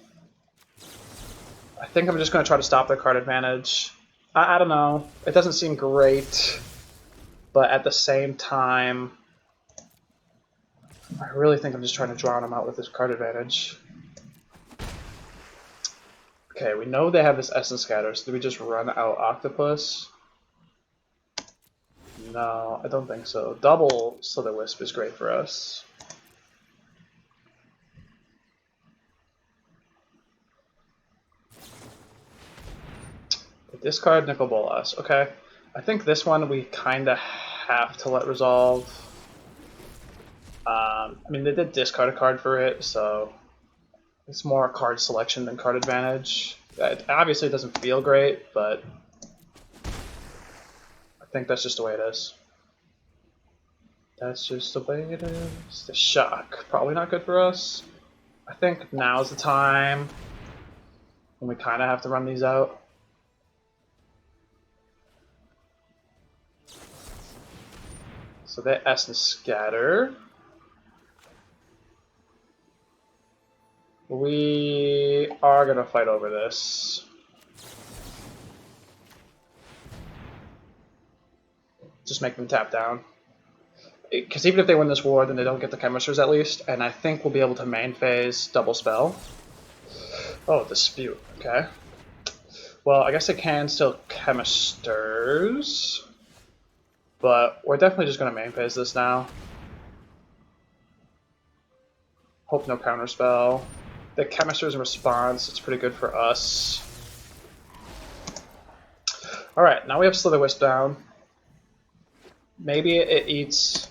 [SPEAKER 1] I think I'm just going to try to stop their card advantage. I don't know. It doesn't seem great, but at the same time, I really think I'm just trying to drown them out with this card advantage. Okay, we know they have this Essence Scatter, so do we just run out Octopus? No, I don't think so. Double Slitherwisp is great for us. Discard Nicol Bolas. Okay. I think this one we kind of have to let resolve. I mean, they did discard a card for it, so it's more card selection than card advantage. It obviously doesn't feel great, but I think that's just the way it is. That's just the way it is. The shock. Probably not good for us. I think now's the time when we kind of have to run these out. So they Essence Scatter. We are going to fight over this. Just make them tap down. Because even if they win this war, then they don't get the Chemisters at least. And I think we'll be able to main phase double spell. Oh, Dispute. Okay. Well, I guess they can still Chemisters. But we're definitely just going to main phase this now. Hope no counter spell. The Chemisters in response, it's pretty good for us. Alright, now we have Slitherwisp down. Maybe it eats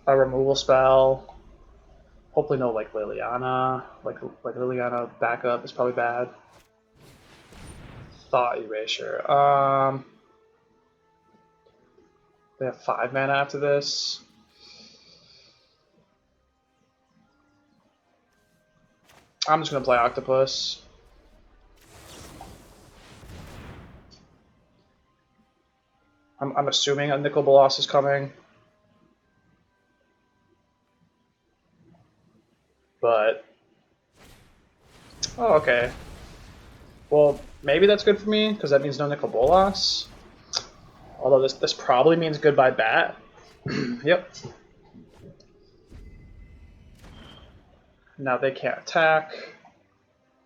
[SPEAKER 1] a removal spell. Hopefully no like Liliana. Like Liliana backup is probably bad. Thought Erasure. They have 5 mana after this. I'm just going to play Octopus. I'm assuming a Nicol Bolas is coming. But... oh, okay. Well, maybe that's good for me, because that means no Nicol Bolas. Although this probably means goodbye Bat. Yep. Now they can't attack.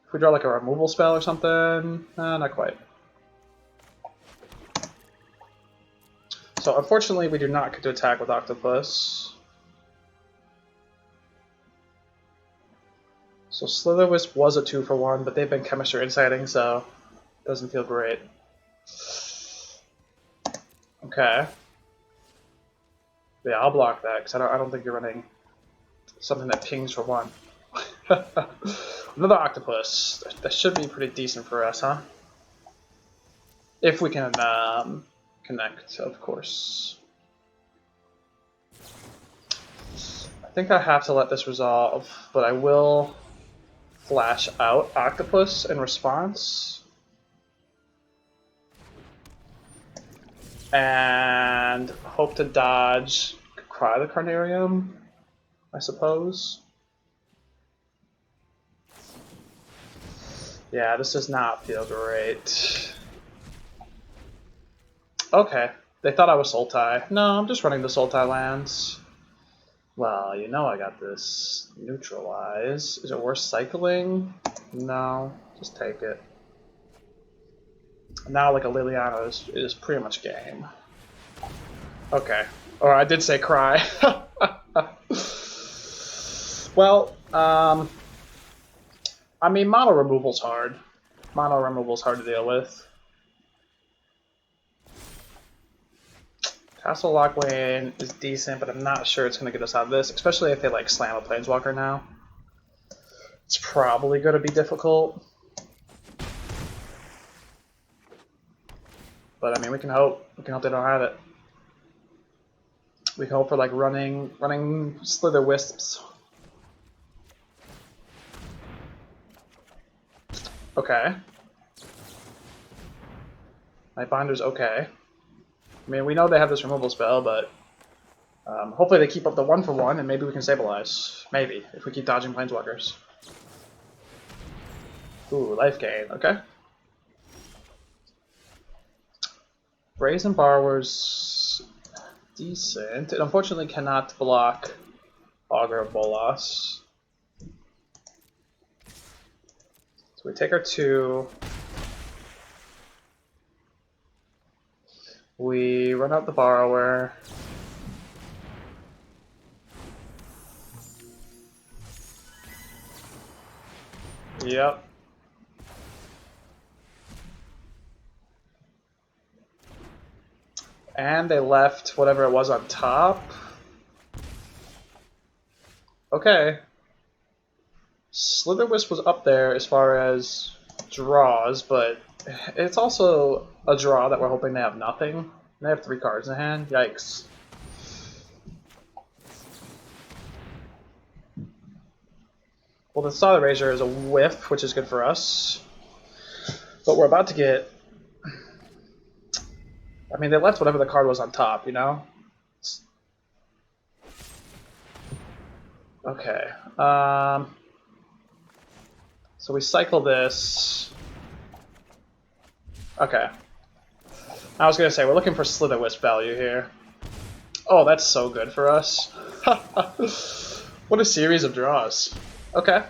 [SPEAKER 1] If we draw like a removal spell or something, not quite. So unfortunately we do not get to attack with Octopus. So Slitherwisp was a 2-for-1, but they've been Chemistry Inciting, so it doesn't feel great. Okay. Yeah, I'll block that, because I don't think you're running something that pings for 1. Another Octopus. That should be pretty decent for us, huh? If we can connect, of course. I think I have to let this resolve, but I will flash out Octopus in response. And hope to dodge Cry the Carnarium, I suppose. Yeah, this does not feel great. Okay, they thought I was Sultai. No, I'm just running the Sultai lands. Well, you know I got this Neutralize. Is it worth cycling? No, just take it. Now like a Liliana is pretty much game. Okay, Or I did say cry. Well, I mean, mono removal's hard. Mono removal's hard to deal with. Castle Locthwain is decent, but I'm not sure it's going to get us out of this, especially if they like slam a Planeswalker now. It's probably going to be difficult. But I mean, we can hope. We can hope they don't have it. We can hope for like running Slitherwisps. Okay. Nightbinder's okay. I mean, we know they have this removal spell, but hopefully they keep up the 1-for-1, and maybe we can stabilize. Maybe, if we keep dodging Planeswalkers. Ooh, life gain, okay. Brazen Borrower's decent. It unfortunately cannot block Augur of Bolas. So we take our 2. We run out the Borrower. Yep. And they left whatever it was on top. Okay. Slitherwisp was up there as far as draws, but it's also a draw that we're hoping they have nothing. They have 3 cards in hand. Yikes. Well, the Saw Erasure is a whiff, which is good for us. But we're about to get... I mean, they left whatever the card was on top, you know? Okay. So we cycle this. Okay. I was going to say, we're looking for Slitherwisp value here. Oh, that's so good for us. What a series of draws. Okay.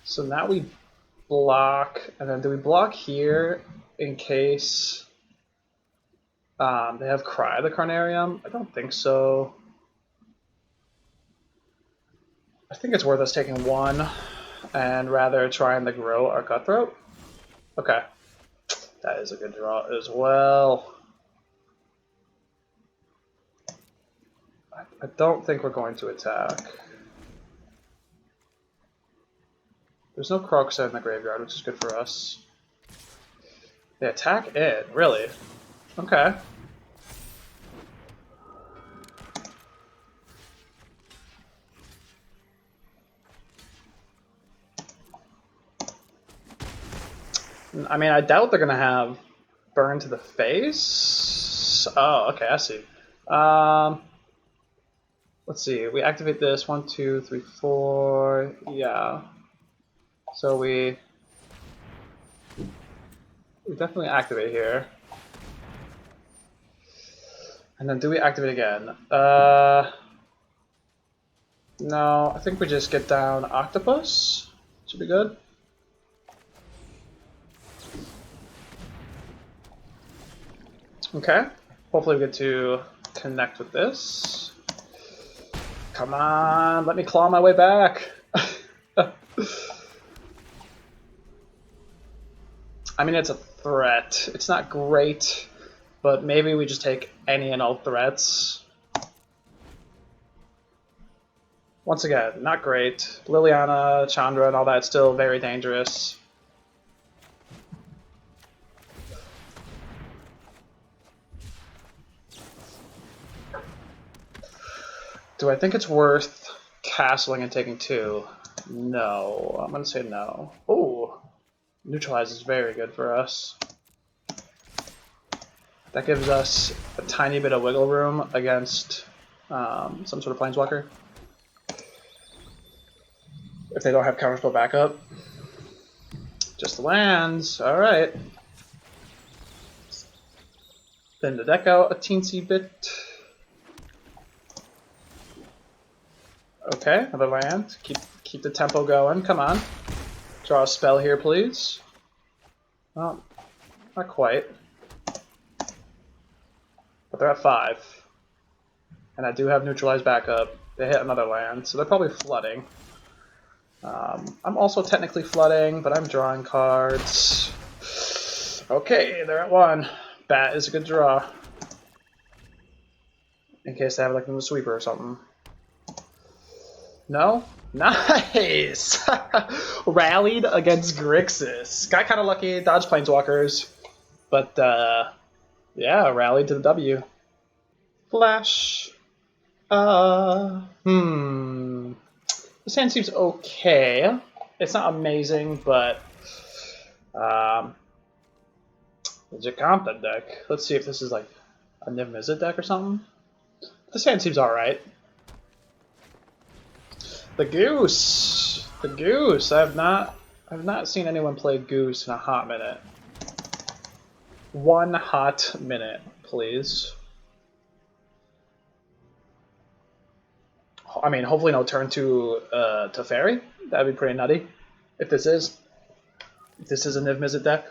[SPEAKER 1] So now we block, and then do we block here in case they have Cry the Carnarium? I don't think so. I think it's worth us taking 1 and rather trying to grow our Cutthroat. Okay. That is a good draw as well. I don't think we're going to attack. There's no Kroxa in the graveyard, which is good for us. They attack it, really? Okay. I mean, I doubt they're going to have Burn to the Face. Oh, okay, I see. Let's see. We activate this. 1, 2, 3, 4. Yeah. So we definitely activate here. And then do we activate again? No, I think we just get down Octopus. Should be good. Okay. Hopefully we get to connect with this. Come on, let me claw my way back. I mean, it's a threat. It's not great, but maybe we just take any and all threats. Once again, not great. Liliana, Chandra, and all that still very dangerous. Do I think it's worth castling and taking 2? No. I'm going to say no. Ooh. Neutralize is very good for us. That gives us a tiny bit of wiggle room against some sort of Planeswalker. If they don't have counterspell backup. Just the lands. Alright. Thin the deck out a teensy bit. Okay, another land. Keep the tempo going. Come on. Draw a spell here, please. Oh, not quite. But they're at 5. And I do have Neutralize backup. They hit another land, so they're probably flooding. I'm also technically flooding, but I'm drawing cards. Okay, they're at 1. Bat is a good draw. In case they have like a sweeper or something. No? Nice! Rallied against Grixis. Got kind of lucky, dodged Planeswalkers. But, yeah, rallied to the W. Flash. This hand seems okay. It's not amazing, but the Zagoth deck. Let's see if this is like a Niv Mizzet deck or something. This hand seems alright. The Goose! The Goose! I've not seen anyone play Goose in a hot minute. 1 hot minute, please. I mean, hopefully no turn to Teferi. That'd be pretty nutty. If this is a Niv Mizzet deck.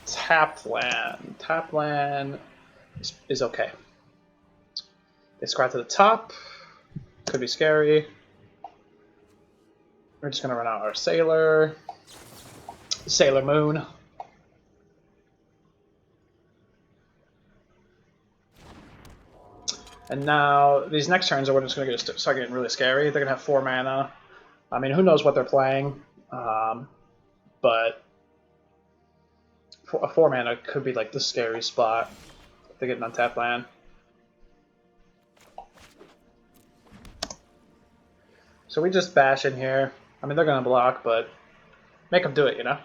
[SPEAKER 1] Tapped land. Tapped land is okay. They scry to the top. Could be scary. We're just gonna run out our Sailor. Sailor Moon. And now, these next turns are when it's going to start getting really scary. They're going to have 4 mana. I mean, who knows what they're playing. But a 4 mana could be like the scary spot if they get an untapped land. So we just bash in here. I mean, they're going to block, but make them do it, you know?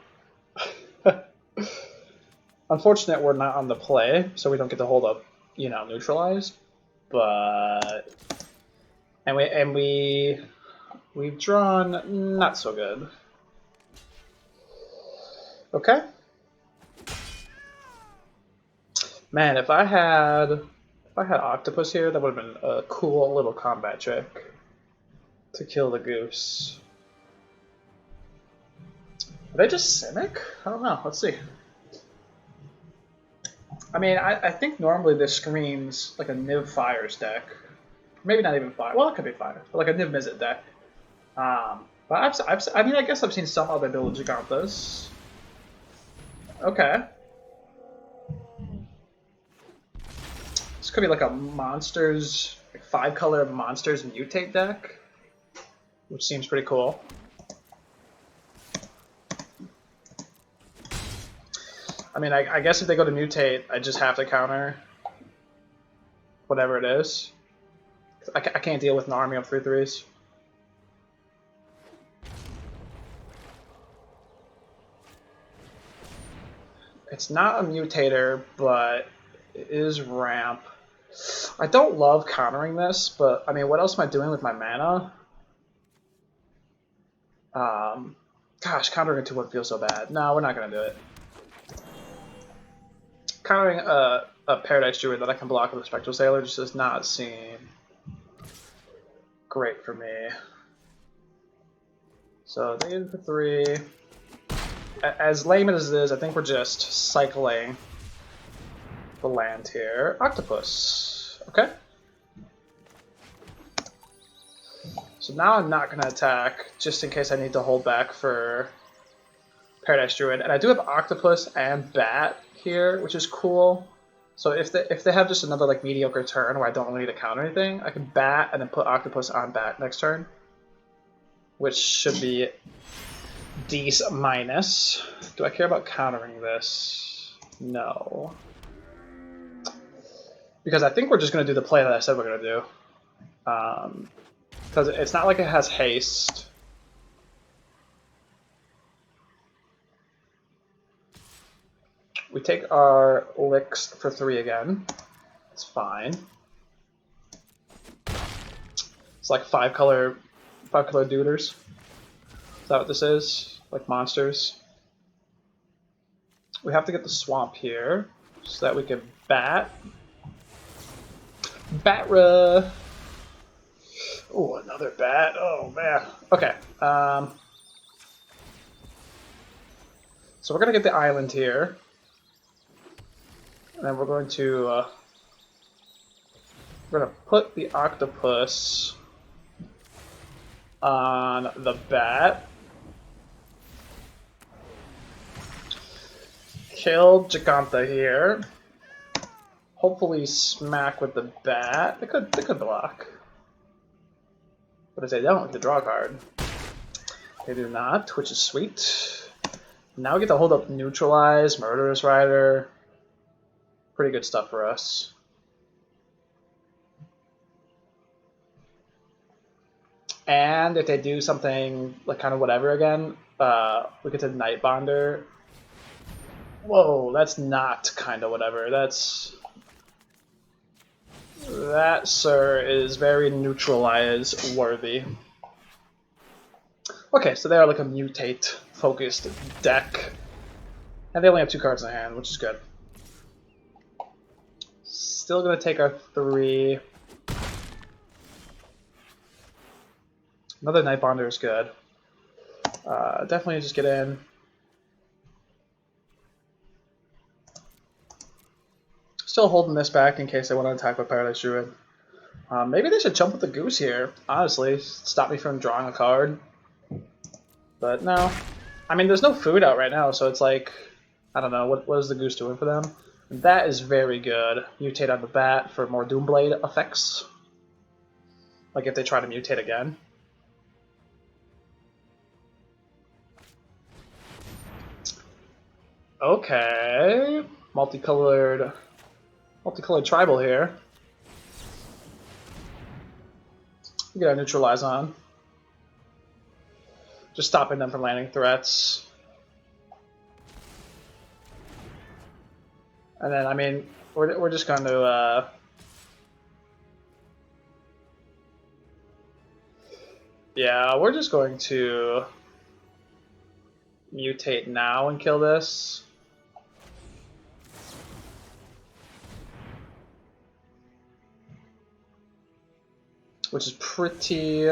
[SPEAKER 1] Unfortunate we're not on the play, so we don't get to hold up, you know, Neutralize. But we've drawn not so good. Okay. Man, if I had Octopus here, that would have been a cool little combat trick to kill the Goose. Are they just Simic? I don't know. Let's see. I mean, I think normally this screams like a Niv Fires deck. Maybe not even Fire. Well, it could be Fire, but like a Niv Mizzet deck. But I mean, I guess I've seen some other build Zagoths. Okay. This could be like a monsters, like 5-color monsters mutate deck, which seems pretty cool. I mean, I guess if they go to mutate, I just have to counter whatever it is. I can't deal with an army of 3/3s. It's not a mutator, but it is ramp. I don't love countering this, but I mean, what else am I doing with my mana? Gosh, countering it to one feels so bad. No, we're not gonna do it. Countering a Paradise Druid that I can block with a Spectral Sailor just does not seem great for me. So they get it for 3. As lame as it is, I think we're just cycling the land here. Octopus. Okay. So now I'm not going to attack, just in case I need to hold back for Paradise Druid. And I do have Octopus and Bat here, which is cool. So if they have just another like mediocre turn where I don't really need to counter anything, I can Bat and then put Octopus on Bat next turn, which should be D-minus. Do I care about countering this? No. Because I think we're just going to do the play that I said we're going to do. Because it's not like it has haste. We take our licks for 3 again. It's fine. It's like 5-color duders. Is that what this is? Like monsters? We have to get the swamp here so that we can bat. Batra! Oh, another bat. Oh man. Okay. So we're gonna get the island here, and then we're gonna put the octopus on the bat. Kill Giganta here. Hopefully smack with the bat. They could block. But if they don't, they draw a card. They do not, which is sweet. Now we get to hold up Neutralize, Murderous Rider. Pretty good stuff for us. And if they do something like kind of whatever again, we get to Nightbonder. Whoa, that's not kind of whatever. That, sir, is very Neutralize worthy. Okay, so they are like a mutate-focused deck. And they only have 2 cards in hand, which is good. Still gonna take our 3. Another Nightbonder is good. Definitely just get in. Still holding this back in case they want to attack with Paradise Druid. Maybe they should jump with the Goose here, honestly. Stop me from drawing a card. But no. I mean, there's no food out right now, so it's like, I don't know, what is the Goose doing for them? That is very good. Mutate on the bat for more Doomblade effects. Like if they try to mutate again. Okay. Multicolored tribal here. We got a Neutralize on. Just stopping them from landing threats. And then, I mean, we're just going to yeah, we're just going to mutate now and kill this. Which is pretty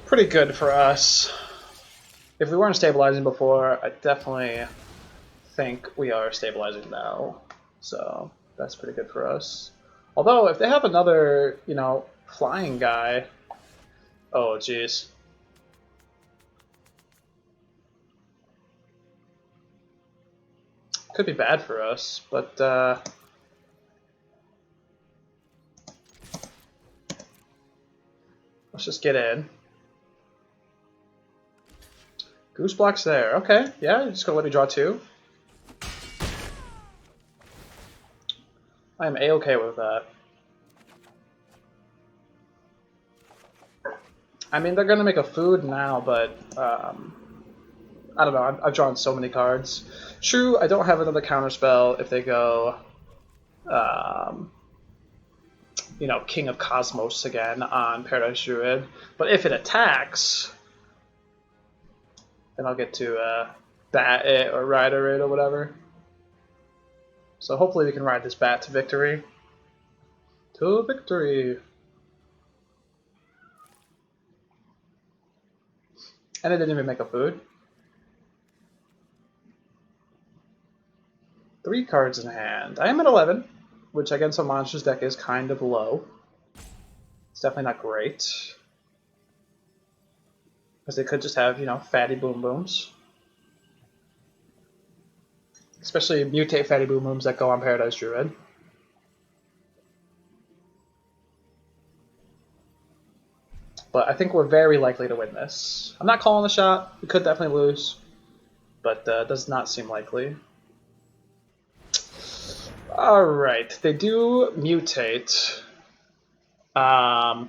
[SPEAKER 1] good for us. If we weren't stabilizing before, I definitely think we are stabilizing now. So that's pretty good for us. Although if they have another, you know, flying guy, oh jeez. Could be bad for us, but let's just get in. Goose block's there. Okay, yeah, you're just gonna let me draw 2. I am A-okay with that. I mean, they're gonna make a food now, but I don't know. I've drawn so many cards. True, I don't have another counterspell if they go, you know, King of Cosmos again on Paradise Druid. But if it attacks, then I'll get to bat it or rider it or whatever. So hopefully we can ride this bat to victory. To victory! And it didn't even make a food. 3 cards in hand. I am at 11, which against a monsters deck is kind of low. It's definitely not great. Because they could just have, you know, fatty boom booms. Especially mutate fatty boom booms that go on Paradise Druid. But I think we're very likely to win this. I'm not calling the shot. We could definitely lose. But does not seem likely. Alright, they do mutate. Oh,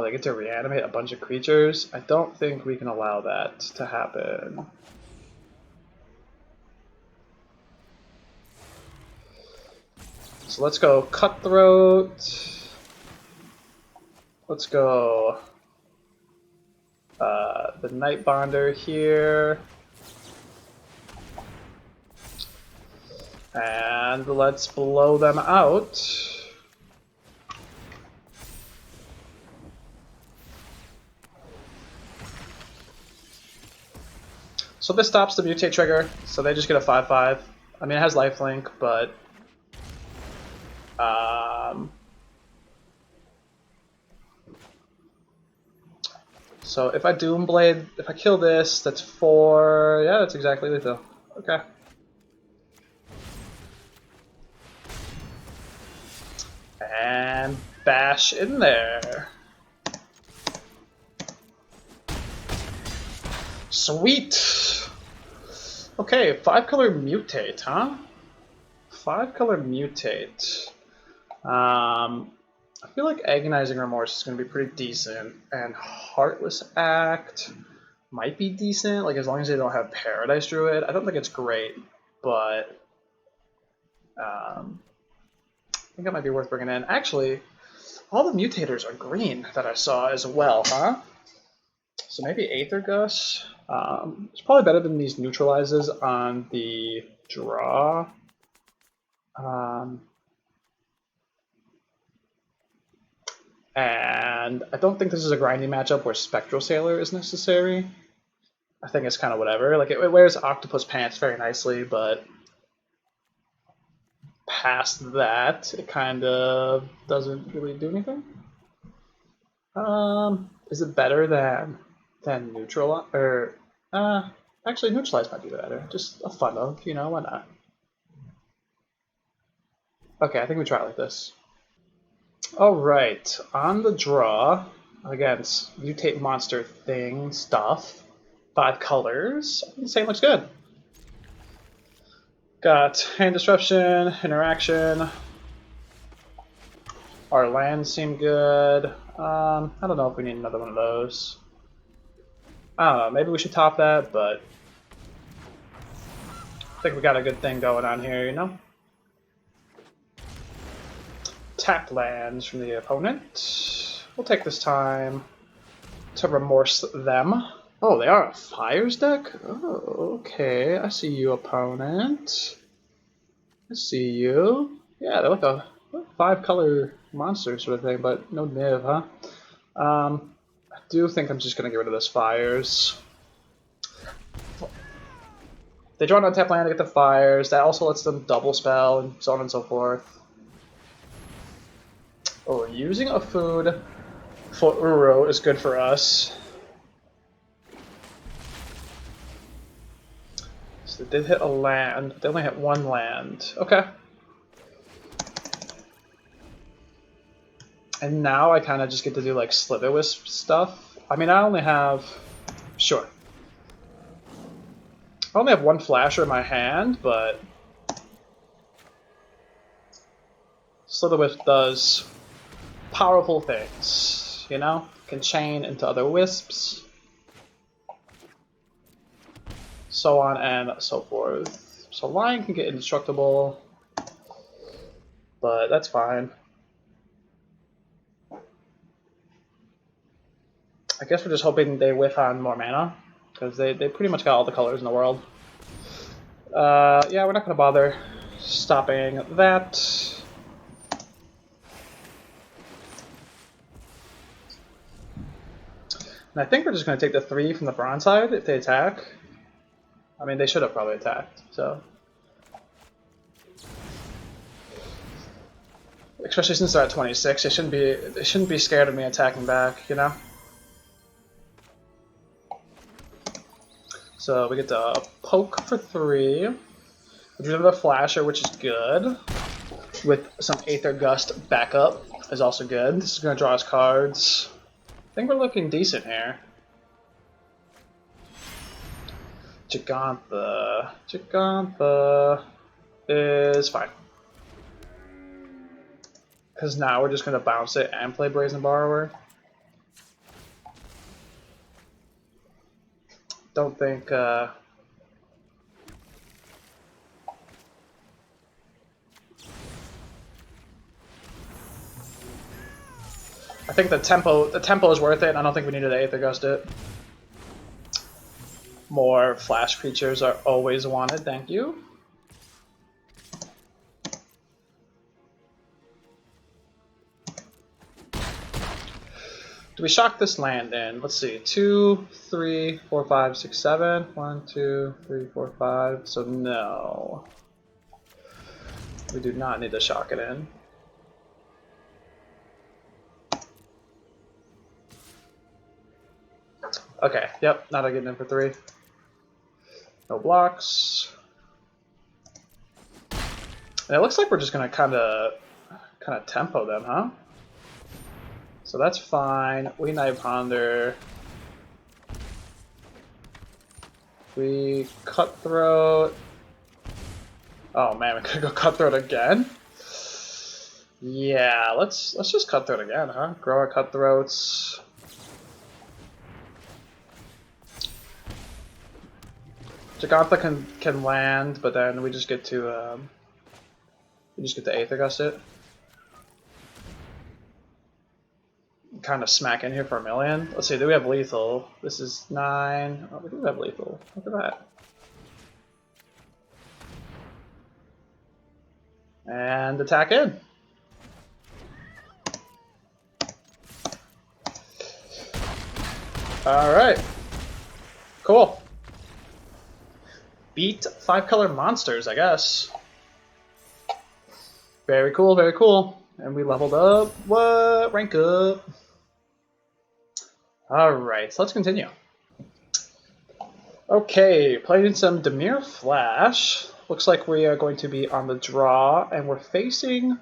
[SPEAKER 1] they get to reanimate a bunch of creatures. I don't think we can allow that to happen. So let's go Cutthroat. Let's go the Nightbonder here. And let's blow them out. So this stops the mutate trigger, so they just get a 5/5. I mean, it has lifelink, but so if I Doomblade, if I kill this, that's 4. Yeah, that's exactly lethal. Okay. And bash in there. Sweet! Okay, 5-color mutate, huh? 5-color mutate. I feel like Agonizing Remorse is going to be pretty decent, and Heartless Act might be decent, like as long as they don't have Paradise Druid. I don't think it's great, but I think it might be worth bringing in. Actually, all the mutators are green that I saw as well, huh? So maybe Aether Gust. It's probably better than these Neutralizes on the draw. And I don't think this is a grindy matchup where Spectral Sailor is necessary. I think it's kind of whatever. Like it wears Octopus Pants very nicely, but past that, it kind of doesn't really do anything. Is it better than Neutralize? Or actually, Neutralize might be better. Just a fun of, you know, why not? Okay, I think we try it like this. Alright, on the draw, against mutate monster thing stuff, 5 colors, I think the same looks good. Got hand disruption, interaction. Our lands seem good. I don't know if we need another one of those. I don't know, maybe we should top that, but I think we got a good thing going on here, you know? Tap lands from the opponent. We'll take this time to remorse them. Oh, they are a Fires deck? Oh, okay. I see you, opponent. I see you. Yeah, they're like a 5-color monster sort of thing, but no Niv, huh? I do think I'm just going to get rid of this Fires. They draw an untap land to get the Fires. That also lets them double spell and so on and so forth. Oh, using a food for Uro is good for us. So they did hit a land. They only hit 1 land. Okay. And now I kind of just get to do like Slitherwisp stuff. I mean, I only have... Sure. I only have 1 flasher in my hand, but... Slitherwisp does powerful things, you know? Can chain into other wisps. So on and so forth. So Lion can get indestructible, but that's fine. I guess we're just hoping they whiff on more mana, because they pretty much got all the colors in the world. Yeah, we're not going to bother stopping that. And I think we're just going to take the 3 from the bronze side if they attack. I mean, they should have probably attacked, so. Especially since they're at 26, they shouldn't be scared of me attacking back, you know? So we get to poke for 3. We do have a flasher, which is good. With some Aether Gust backup is also good. This is going to draw us cards. I think we're looking decent here. Gigantha is fine. Because now we're just going to bounce it and play Brazen Borrower. Don't think... I think the tempo is worth it, and I don't think we needed to Aether Gust it. More flash creatures are always wanted, thank you. Do we shock this land in? Let's see. 2, 3, 4, 5, 6, 7. 1, 2, 3, 4, 5. So no. We do not need to shock it in. Okay, yep, not getting in for 3. No blocks. And it looks like we're just gonna kinda tempo them, huh? So that's fine. We Nightbonder. We Cutthroat. Oh man, we could go Cutthroat again? Yeah, let's just Cutthroat again, huh? Grow our Cutthroats. Zagoth can land, but then we just get to Aether Gust it. Kind of smack in here for 1,000,000. Let's see, do we have lethal? This is 9. Oh, we do have lethal. Look at that. And attack in. Alright. Cool. Beat 5-color monsters, I guess. Very cool, very cool. And we leveled up. What? Rank up. Alright, so let's continue. Okay, playing some Dimir Flash. Looks like we are going to be on the draw, and we're facing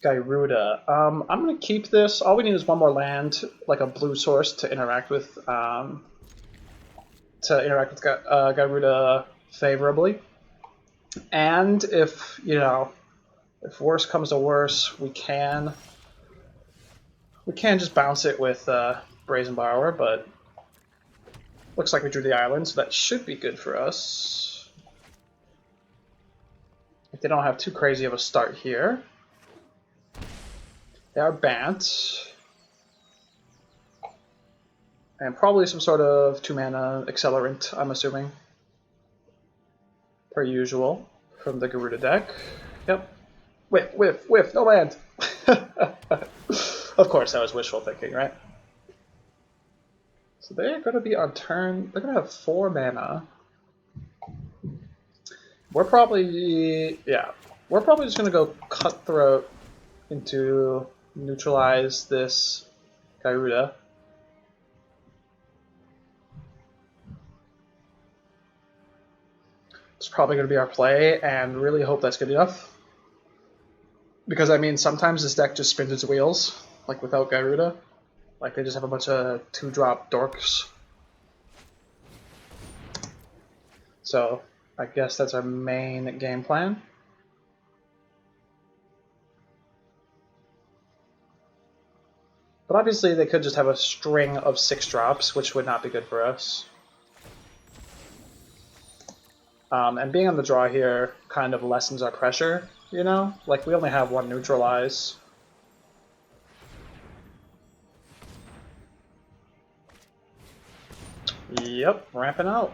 [SPEAKER 1] Gyruda. I'm going to keep this. All we need is one more land, like a blue source, to interact with Gyruda favorably. And if, if worse comes to worse, we can just bounce it with Brazen Borrower, but looks like we drew the island, so that should be good for us. If they don't have too crazy of a start here. They are Bant. And probably some sort of 2-mana accelerant, I'm assuming. Per usual, from the Gyruda deck. Yep. Whiff, no land! Of course, that was wishful thinking, right? So they're going to be on turn. They're going to have 4 mana. We're probably just going to go Cutthroat into neutralize this Gyruda. It's probably going to be our play, and really hope that's good enough. Because, I mean, sometimes this deck just spins its wheels, like without Gyruda. Like, they just have a bunch of 2-drop dorks. So, I guess that's our main game plan. But obviously, they could just have a string of 6-drops, which would not be good for us. And being on the draw here kind of lessens our pressure, Like, we only have 1 Neutralize. Yep, ramping out.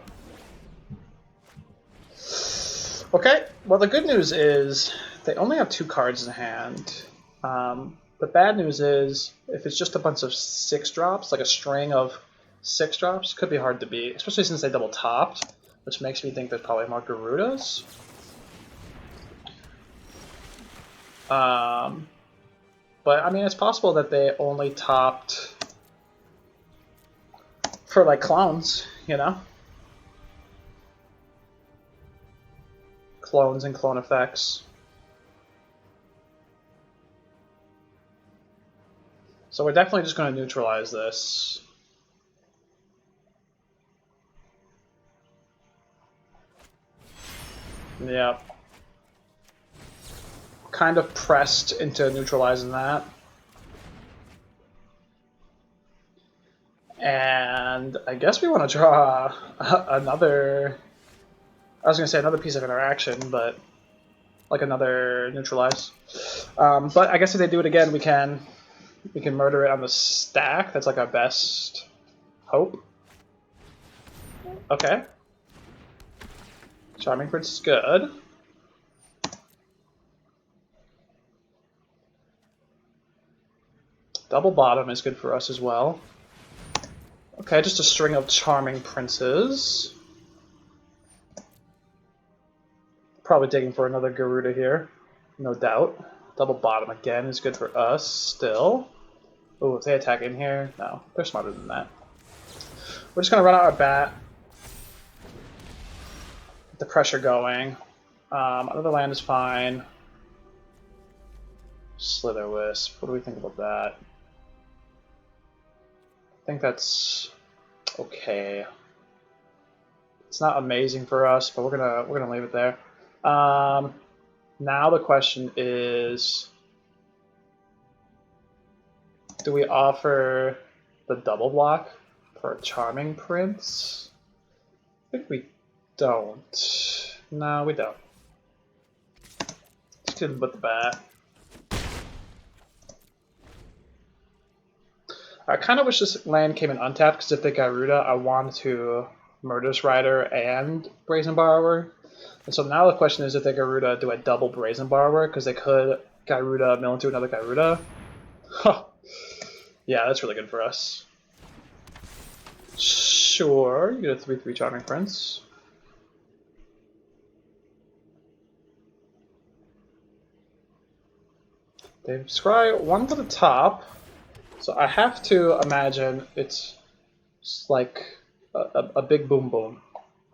[SPEAKER 1] Okay, well the good news is they only have 2 cards in hand. The bad news is if it's just a bunch of 6-drops, like a string of 6-drops, could be hard to beat, especially since they double topped, which makes me think there's probably more Gyrudas. But I mean, it's possible that they only topped for like clones, Clones and clone effects. So we're definitely just going to neutralize this. Yep. Kind of pressed into neutralizing that. And I guess we want to draw another... I was going to say another piece of interaction, but like another neutralize. But I guess if they do it again, we can murder it on the stack. That's like our best hope. Okay. Charming Prince is good. Double bottom is good for us as well. Okay, just a string of charming princes. Probably digging for another Garuda here, no doubt. Double bottom again is good for us still. Oh, if they attack in here, no, they're smarter than that. We're just gonna run out our bat. Get the pressure going. Another land is fine. Slitherwisp. What do we think about that? I think that's okay. It's not amazing for us, but we're gonna leave it there. Now the question is, do we offer the double block for a Charming Prince? I think we don't. No, we don't. Just didn't put the bat. I kind of wish this land came in untapped, because if they Garuda, I wanted to Murderous Rider and Brazen Borrower. And so now the question is, if they Garuda, do I double Brazen Borrower? Because they could Garuda mill into another Garuda. Huh. Yeah, that's really good for us. Sure, you get a 3/3 Charming Prince. They scry one to the top. So I have to imagine it's like a big boom boom.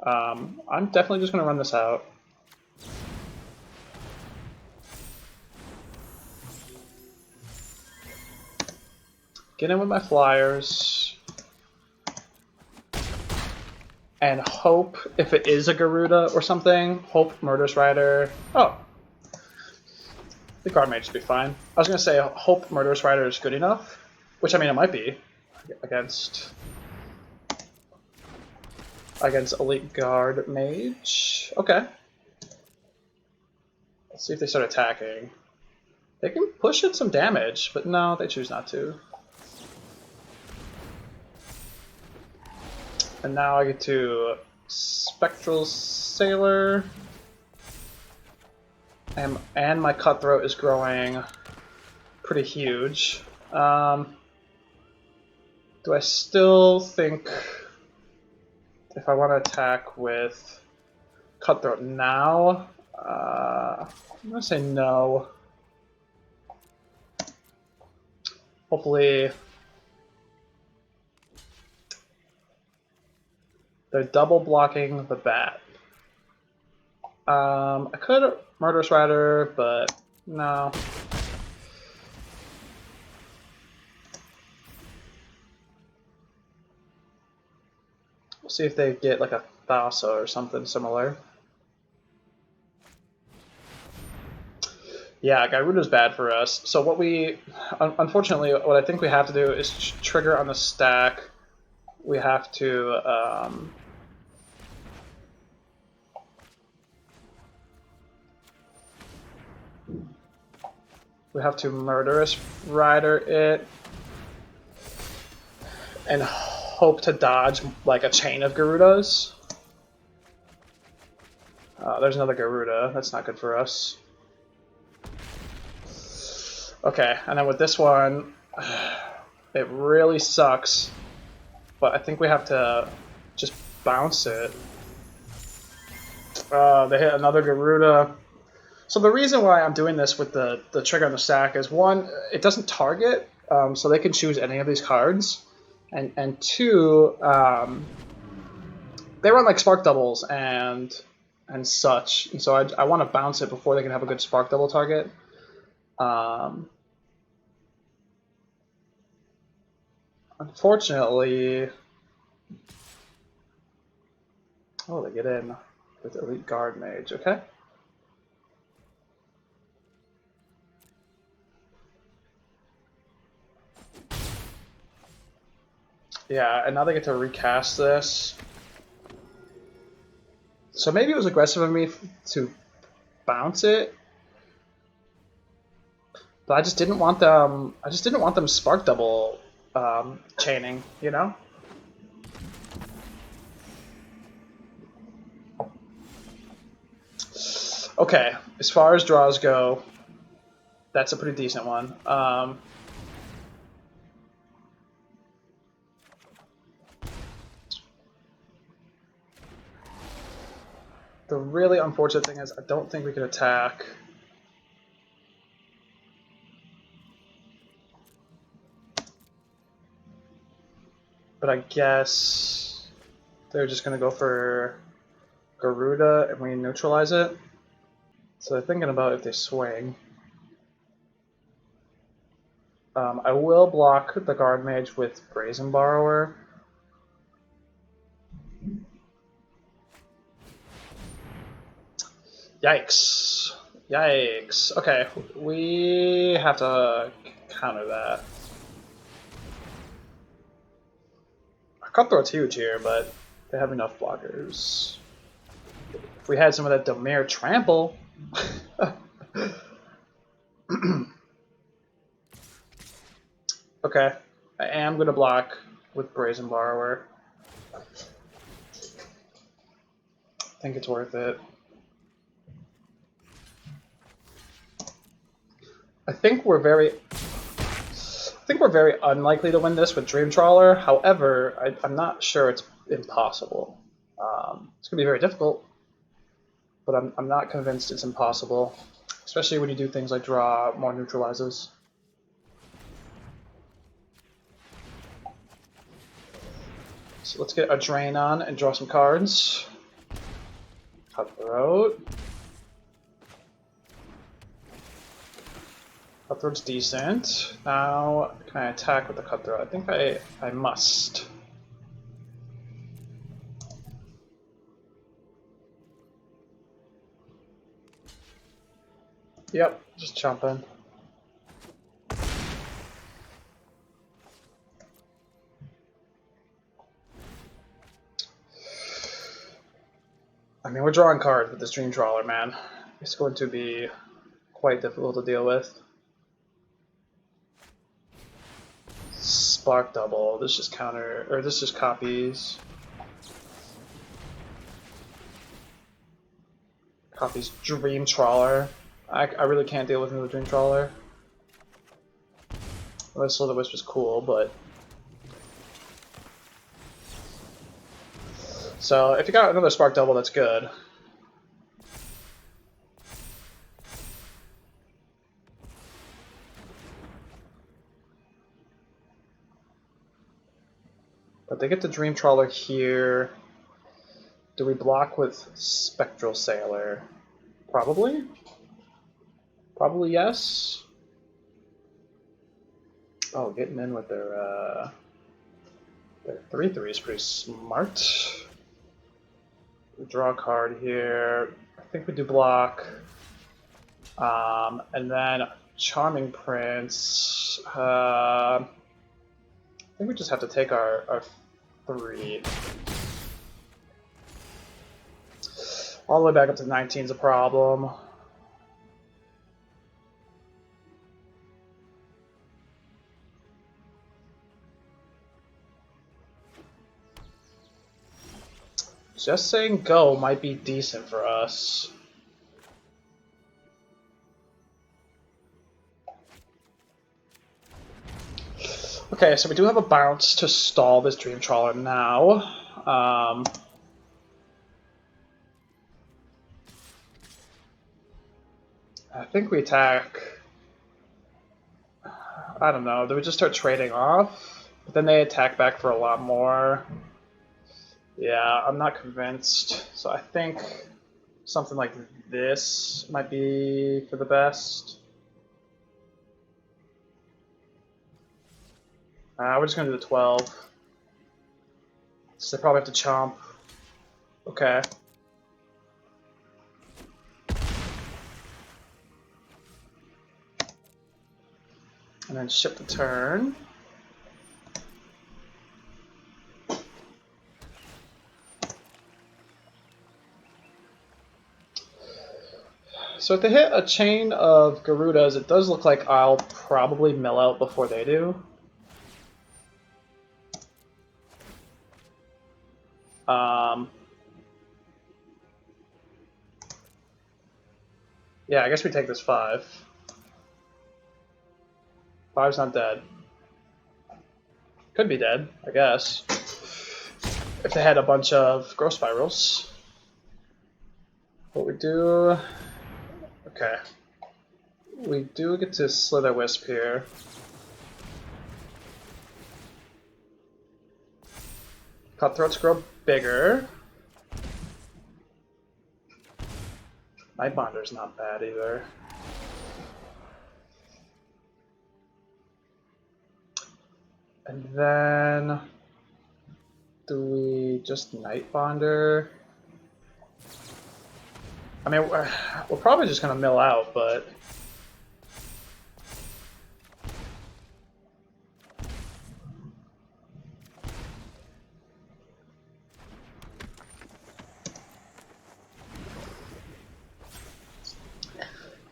[SPEAKER 1] I'm definitely just going to run this out. Get in with my flyers. And hope, if it is a Garuda or something, hope Murderous Rider. Oh. The Guard Mage should be fine. I was going to say, hope Murderous Rider is good enough. Which, I mean, it might be against Elite Guard Mage. Okay. Let's see if they start attacking. They can push it some damage, but no, they choose not to. And now I get to Spectral Sailor. And my Cutthroat is growing pretty huge. Do I still think if I want to attack with Cutthroat now? I'm going to say no. Hopefully they're double blocking the bat. I could Murderous Rider, but no. We'll see if they get like a Thassa or something similar. Yeah, Garuda's bad for us. So what we, unfortunately, what I think we have to do is trigger on the stack. We have to Murderous Rider it and hope to dodge like a chain of Garudas. There's another Garuda. That's not good for us. Okay, and then with this one, it really sucks, but I think we have to just bounce it. They hit another Garuda. So the reason why I'm doing this with the trigger on the stack is, one, it doesn't target, so they can choose any of these cards, and two, they run like Spark Doubles and such, and so I want to bounce it before they can have a good Spark Double target. Unfortunately, oh, they get in with Elite Guard Mage. Okay. Yeah, and now they get to recast this. So maybe it was aggressive of me to bounce it, but I just didn't want them. I just didn't want them Spark Double chaining, you know. Okay, as far as draws go, that's a pretty decent one. The really unfortunate thing is I don't think we can attack. But I guess they're just going to go for Garuda and we neutralize it. So they're thinking about if they swing. I will block the Guard Mage with Brazen Borrower. Yikes. Yikes. Okay, we have to counter that. Our Cutthroat's huge here, but they have enough blockers. If we had some of that Dimir trample. Okay, I am going to block with Brazen Borrower. I think it's worth it. I think we're very unlikely to win this with Dream Trawler. However, I'm not sure it's impossible. It's going to be very difficult, but I'm not convinced it's impossible, especially when you do things like draw more neutralizes. So let's get a drain on and draw some cards. Cutthroat. Cutthroat's decent. Now, can I attack with the Cutthroat? I think I must. Yep, just jumping. I mean, we're drawing cards with this Dream Trawler, man. It's going to be quite difficult to deal with. Spark Double. This just counter, or this just copies. Copies Dream Trawler. I really can't deal with another Dream Trawler. Well, this Slitherwisp is cool, but... So, if you got another Spark Double, that's good. But they get the Dream Trawler here. Do we block with Spectral Sailor? Probably? Probably yes. Oh, getting in with their 3/3 is pretty smart. We draw a card here. I think we do block. And then Charming Prince. I think we just have to take our 3. All the way back up to 19 is a problem. Just saying go might be decent for us. Okay, so we do have a bounce to stall this Dream Trawler now. I think we attack. I don't know. Do we just start trading off? But then they attack back for a lot more. Yeah, I'm not convinced. So I think something like this might be for the best. We're just going to do the 12. So they probably have to chomp. Okay. And then ship the turn. So if they hit a chain of Garudas, it does look like I'll probably mill out before they do. Yeah, I guess we take this 5. 5's not dead. Could be dead, I guess. If they had a bunch of growth spirals. But we do... Okay. We do get to Slitherwisp here. Cutthroats grow bigger. Nightbonder's not bad either. And then... Do we just Nightbonder? I mean, we're probably just going to mill out, but...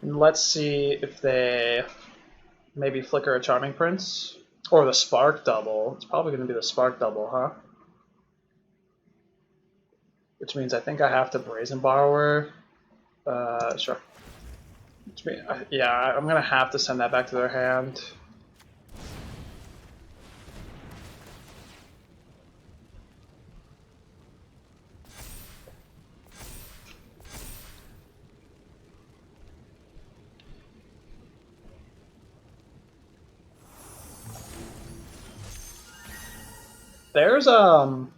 [SPEAKER 1] Let's see if they maybe flicker a Charming Prince. Or the Spark Double. It's probably going to be the Spark Double, huh? Which means I think I have to Brazen Borrower. Sure. Which means, yeah, I'm going to have to send that back to their hand. There's man,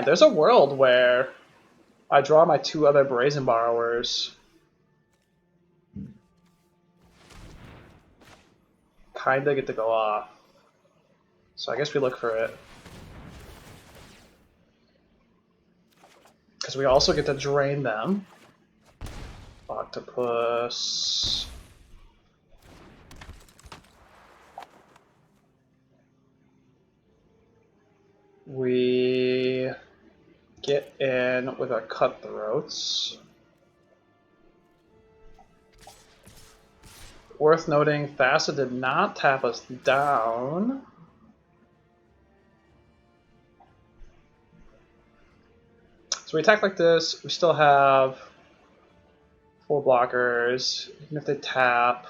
[SPEAKER 1] there's a world where I draw my 2 other Brazen Borrowers. Kinda get to go off. So I guess we look for it. Because we also get to drain them. Octopus. We get in with our Cutthroats. Worth noting, Thassa did not tap us down. So we attack like this, we still have 4 blockers, even if they tap.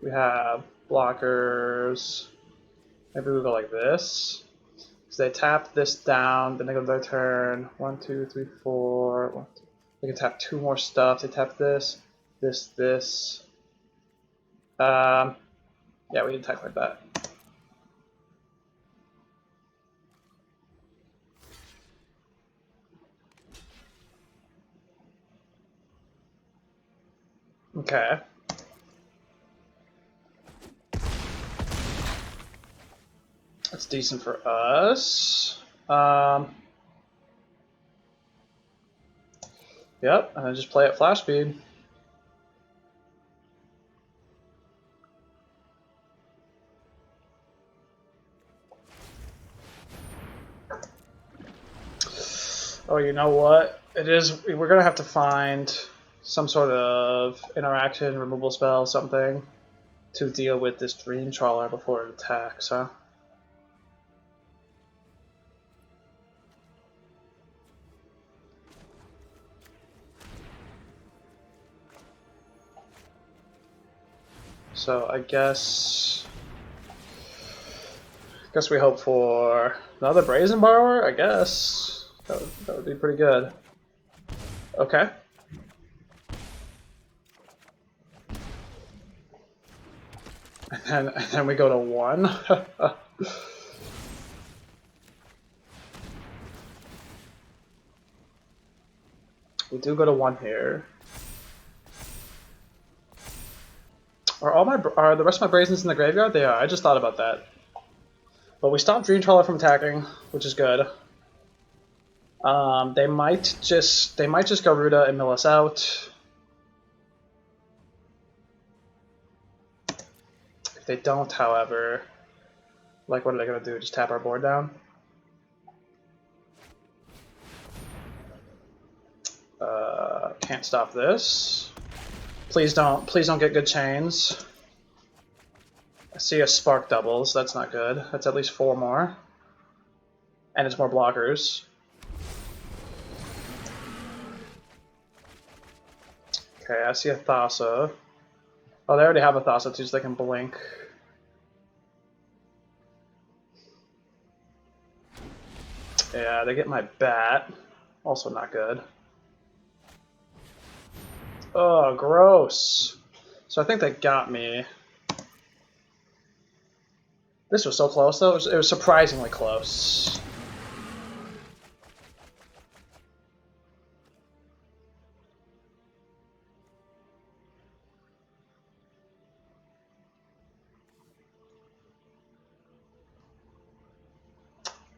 [SPEAKER 1] We have blockers. Maybe we go like this. So they tap this down, then they go to their turn. 1, 2, 3, 4. 1, 2. They can tap 2 more stuff. They tap this, this. Yeah, we can attack like that. Okay. That's decent for us. Yep, and then just play at flash speed. Oh, you know what? It is. We're gonna have to find some sort of interaction, removal spell, something to deal with this Dream Trawler before it attacks, huh? So I guess we hope for another Brazen Borrower. I guess that would be pretty good. Okay. And then we go to 1. We do go to 1 here. Are the rest of my Brazens in the graveyard? They are. I just thought about that. But we stopped Dream Trawler from attacking, which is good. They might just Garuda and mill us out. If they don't, however, like, what are they gonna do? Just tap our board down? Can't stop this. Please don't get good chains. I see a Spark Doubles. That's not good. That's at least 4 more, and it's more blockers. Okay, I see a Thassa. Oh, they already have a Thassa too, so they can blink. Yeah, they get my bat. Also not good. Oh, gross. So I think they got me. This was so close, though. It was surprisingly close.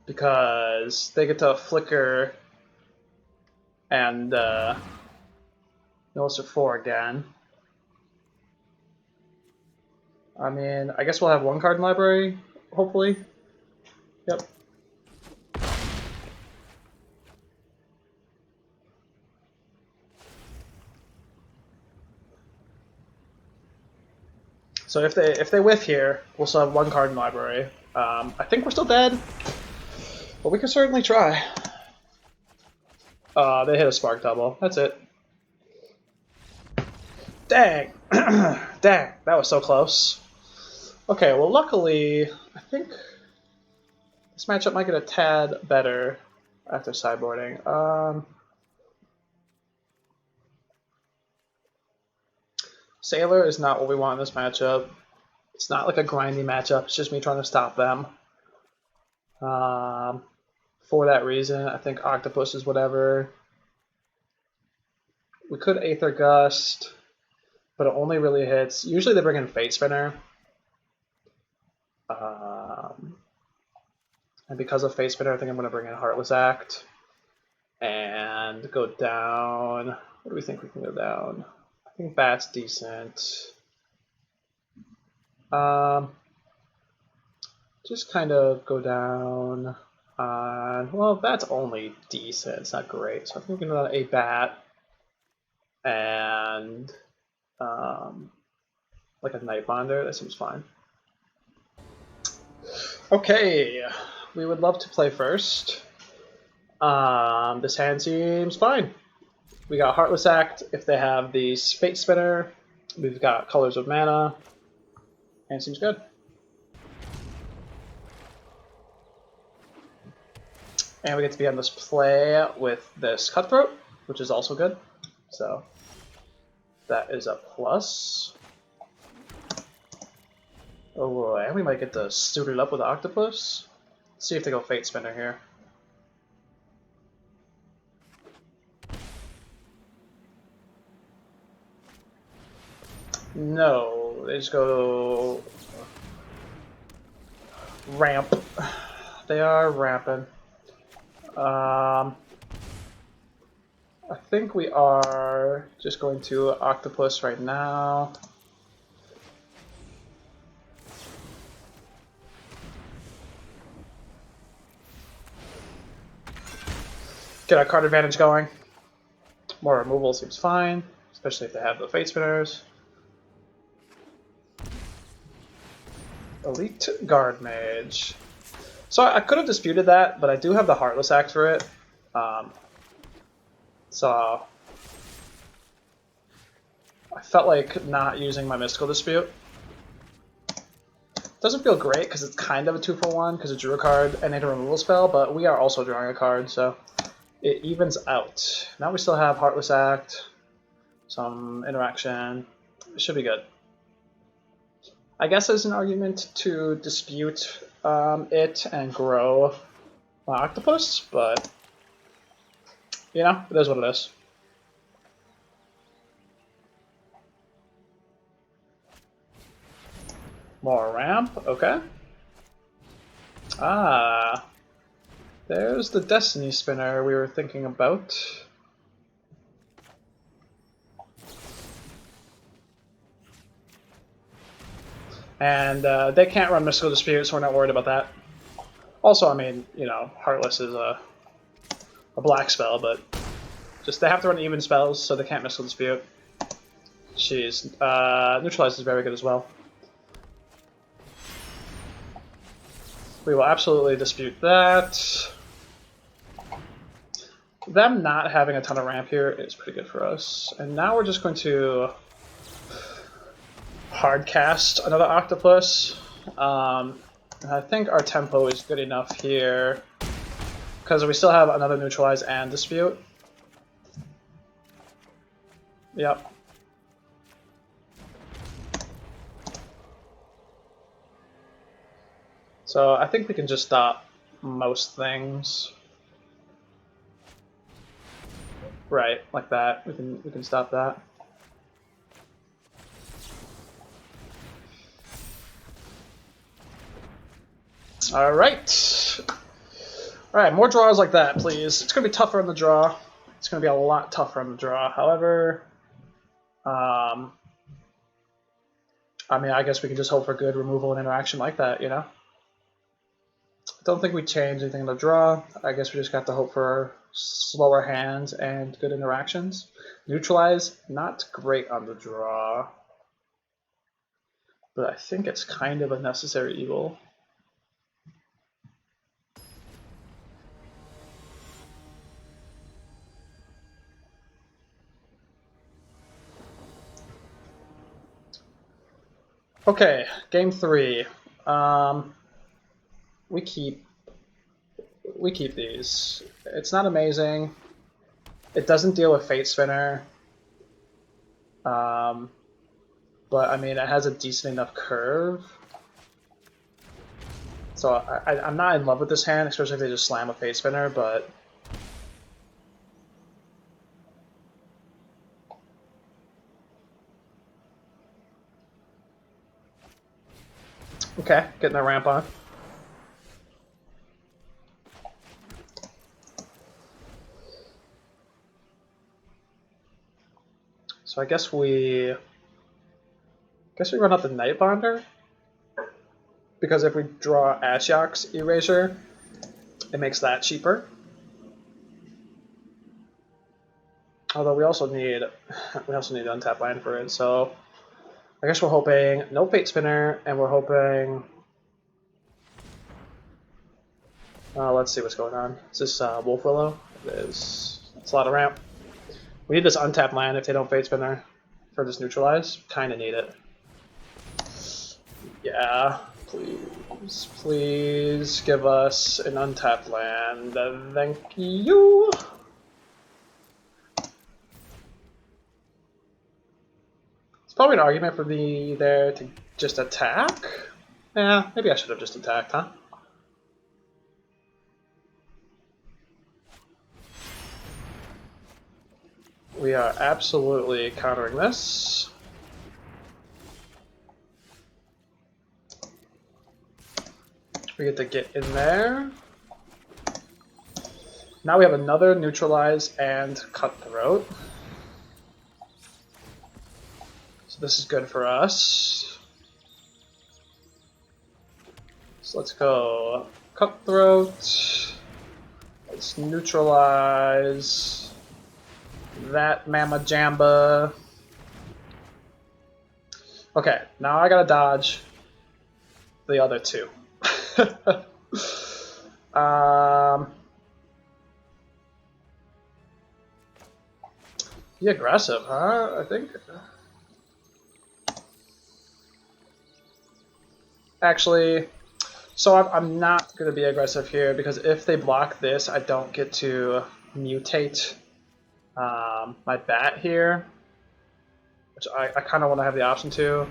[SPEAKER 1] Because they get to flicker and Milster 4 again. I mean, I guess we'll have one card in library, hopefully. Yep. So if they whiff here, we'll still have one card in library. I think we're still dead, but we can certainly try. They hit a spark double. That's it. Dang. Dang, that was so close. Okay, well luckily, I think this matchup might get a tad better after sideboarding. Sailor is not what we want in this matchup. It's not like a grindy matchup, it's just me trying to stop them. For that reason, I think Octopus is whatever. We could Aether Gust, but it only really hits. Usually they bring in Fate Spinner. And because of Fate Spinner, I think I'm going to bring in Heartless Act. And go down. What do we think we can go down? I think Bat's decent. Just kind of go down on, well, Bat's only decent. It's not great. So I think we can go down a Bat and like a Nightbonder. That seems fine. Okay, we would love to play first. This hand seems fine. We got Heartless Act if they have the Fate Spinner. We've got Colors of Mana. Hand seems good. And we get to be on this play with this Cutthroat, which is also good. So that is a plus. Oh, and we might get to suit it up with Octopus. Let's see if they go Fate Spinner here. No, they just go ramp. They are ramping. I think we are just going to Octopus right now. Get our card advantage going. More removal seems fine, especially if they have the Fate Spinners. Elite Guard Mage. So I could have disputed that, but I do have the Heartless Act for it. So I felt like not using my Mystical Dispute. Doesn't feel great because it's kind of a 2-for-1 because it drew a card and ate a removal spell, but we are also drawing a card, so it evens out. Now we still have Heartless Act, some interaction. It should be good. I guess there's an argument to dispute it and grow my Octopus, but you know, it is what it is. More ramp, okay. Ah, there's the Destiny Spinner we were thinking about. And they can't run Mystical Dispute, so we're not worried about that. Also, I mean, you know, Heartless is a black spell, but just they have to run even spells, so they can't Mystical Dispute. Jeez. Neutralize is very good as well. We will absolutely dispute that. Them not having a ton of ramp here is pretty good for us. And now we're just going to hard cast another Octopus. I think our tempo is good enough here Because we still have another Neutralize and Dispute. Yep. So I think we can just stop most things. Right, like that. We can stop that. Alright. Alright, more draws like that, please. It's gonna be tougher on the draw. It's gonna be a lot tougher on the draw. However, I mean, I guess we can just hope for good removal and interaction like that, you know? I don't think we changed anything in the draw. I guess we just got to hope for slower hands and good interactions. Neutralize, not great on the draw. But I think it's kind of a necessary evil. Okay, game 3. We keep these. It's not amazing. It doesn't deal with Fate Spinner. But I mean, it has a decent enough curve. So I'm not in love with this hand, especially if they just slam a Fate Spinner, but okay, getting the ramp on. So I guess we run out the Nightbonder, because if we draw Ashiok's Erasure, it makes that cheaper. Although we also need untap land for it, so I guess we're hoping no Fate Spinner, and we're hoping. Let's see what's going on. Is this Wolf Willow? It is. It's a lot of ramp. We need this untap land if they don't Fate Spinner for this Neutralize. Kind of need it. Yeah, please give us an untapped land. Thank you. It's probably an argument for me there to just attack. Yeah, maybe I should have just attacked, huh? We are absolutely countering this. We get to get in there. Now we have another Neutralize and Cutthroat. So this is good for us. So let's go Cutthroat. Let's Neutralize that Mama Jamba. Okay, now I gotta dodge the other two. Be aggressive, huh? I think. Actually, so I'm not going to be aggressive here, because if they block this, I don't get to mutate my bat here, which I kind of want to have the option to.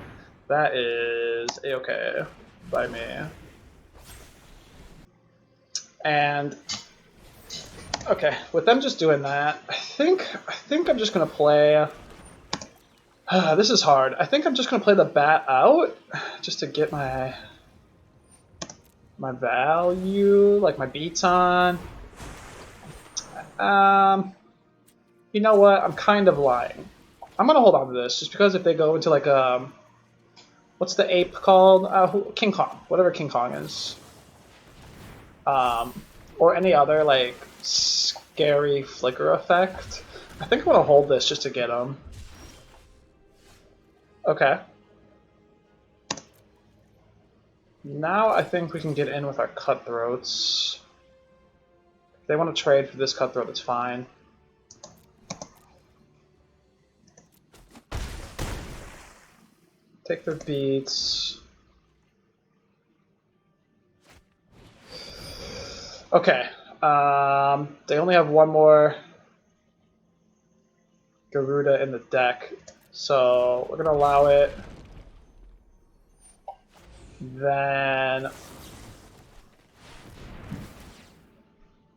[SPEAKER 1] That is a-okay by me. And okay, with them just doing that, I think I'm just gonna play. This is hard. I think I'm just gonna play the bat out, just to get my value, like my beats on. You know what? I'm kind of lying. I'm gonna hold on to this, just because if they go into like what's the ape called? King Kong, whatever King Kong is. Or any other like scary flicker effect. I think I'm gonna hold this just to get him. Okay. Now I think we can get in with our Cutthroats. If they want to trade for this Cutthroat, that's fine. Take their beats. Okay, They only have one more Garuda in the deck, so we're gonna allow it. Then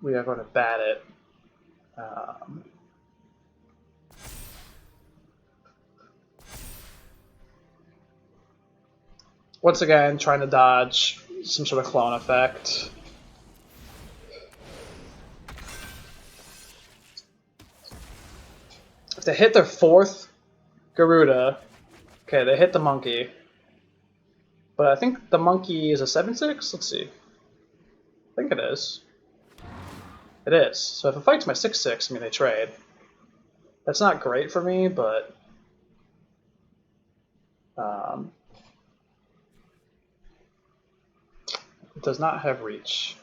[SPEAKER 1] we are going to bat it. Once again, trying to dodge some sort of clone effect. If they hit their fourth Garuda, okay, they hit the monkey. But I think the monkey is a 7/6? Let's see. I think it is. It is. So if it fights my 6/6, I mean, they trade. That's not great for me, but... it does not have reach.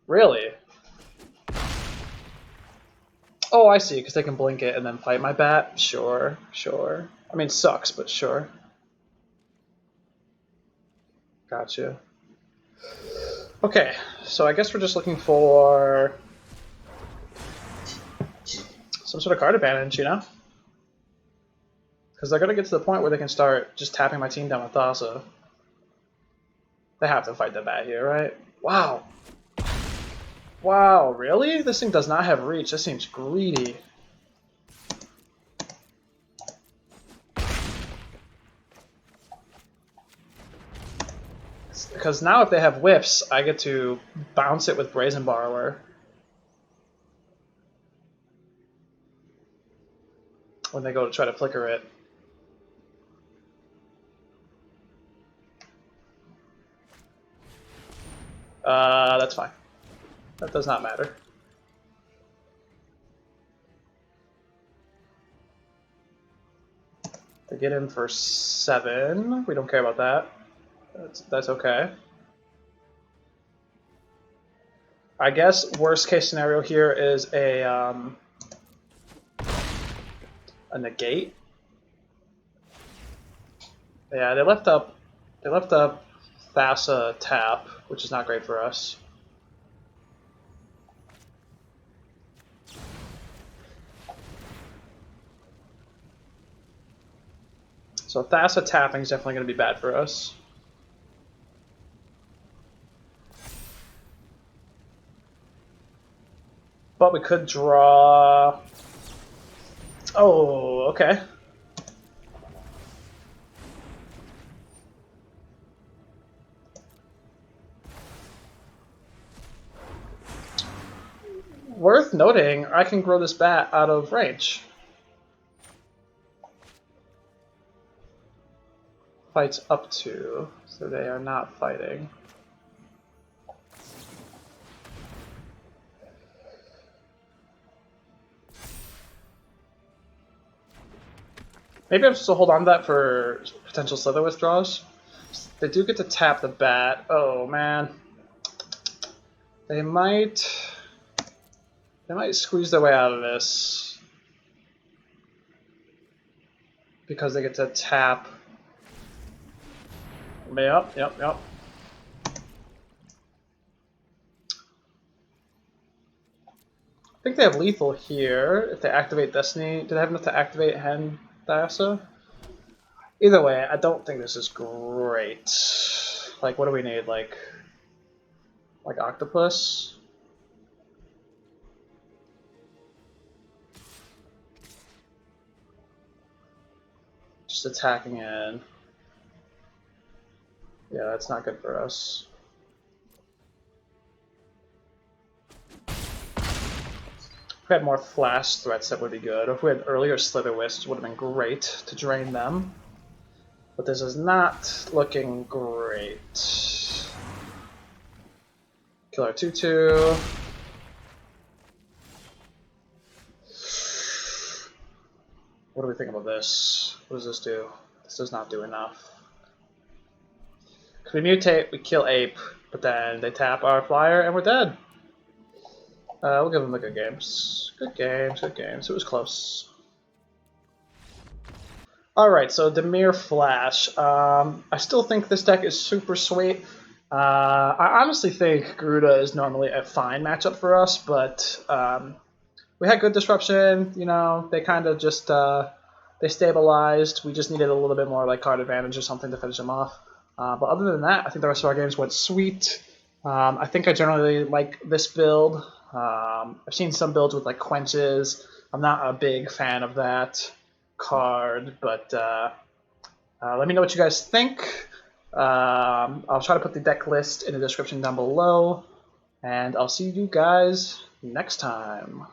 [SPEAKER 1] Really? Oh, I see, because they can blink it and then fight my bat? Sure, sure. I mean, sucks, but sure. Gotcha. Okay, so I guess we're just looking for some sort of card advantage, you know? Because they're going to get to the point where they can start just tapping my team down with Thassa. They have to fight the bat here, right? Wow. Wow, really? This thing does not have reach. This seems greedy. Because now if they have whiffs, I get to bounce it with Brazen Borrower. When they go to try to flicker it. That's fine. That does not matter. They get in for 7. We don't care about that. That's okay. I guess worst case scenario here is a negate. Yeah, they left up Thassa tap, which is not great for us. So Thassa tapping is definitely going to be bad for us. But we could draw... Oh, okay. Worth noting, I can grow this bat out of range. Fights up to, so they are not fighting. Maybe I'm supposed to hold on to that for potential Slitherwisp draws. They do get to tap the bat. Oh man. They might squeeze their way out of this. Because they get to tap. Yep. I think they have lethal here. If they activate Destiny, do they have enough to activate Hen Thassa? Either way, I don't think this is great. Like, what do we need? Like Octopus? Just attacking in. Yeah, that's not good for us. If we had more flash threats, that would be good. If we had earlier Slitherwisps, it would have been great to drain them. But this is not looking great. Killer 2/2. What do we think about this? What does this do? This does not do enough. If we mutate, we kill Ape, but then they tap our flyer and we're dead. We'll give them the good games. Good games. It was close. Alright, so Dimir Flash. I still think this deck is super sweet. I honestly think Garuda is normally a fine matchup for us, but we had good disruption. You know, they kind of just they stabilized. We just needed a little bit more like card advantage or something to finish them off. But other than that, I think the rest of our games went sweet. I think I generally like this build. I've seen some builds with like quenches. I'm not a big fan of that card, but let me know what you guys think. I'll try to put the deck list in the description down below, and I'll see you guys next time.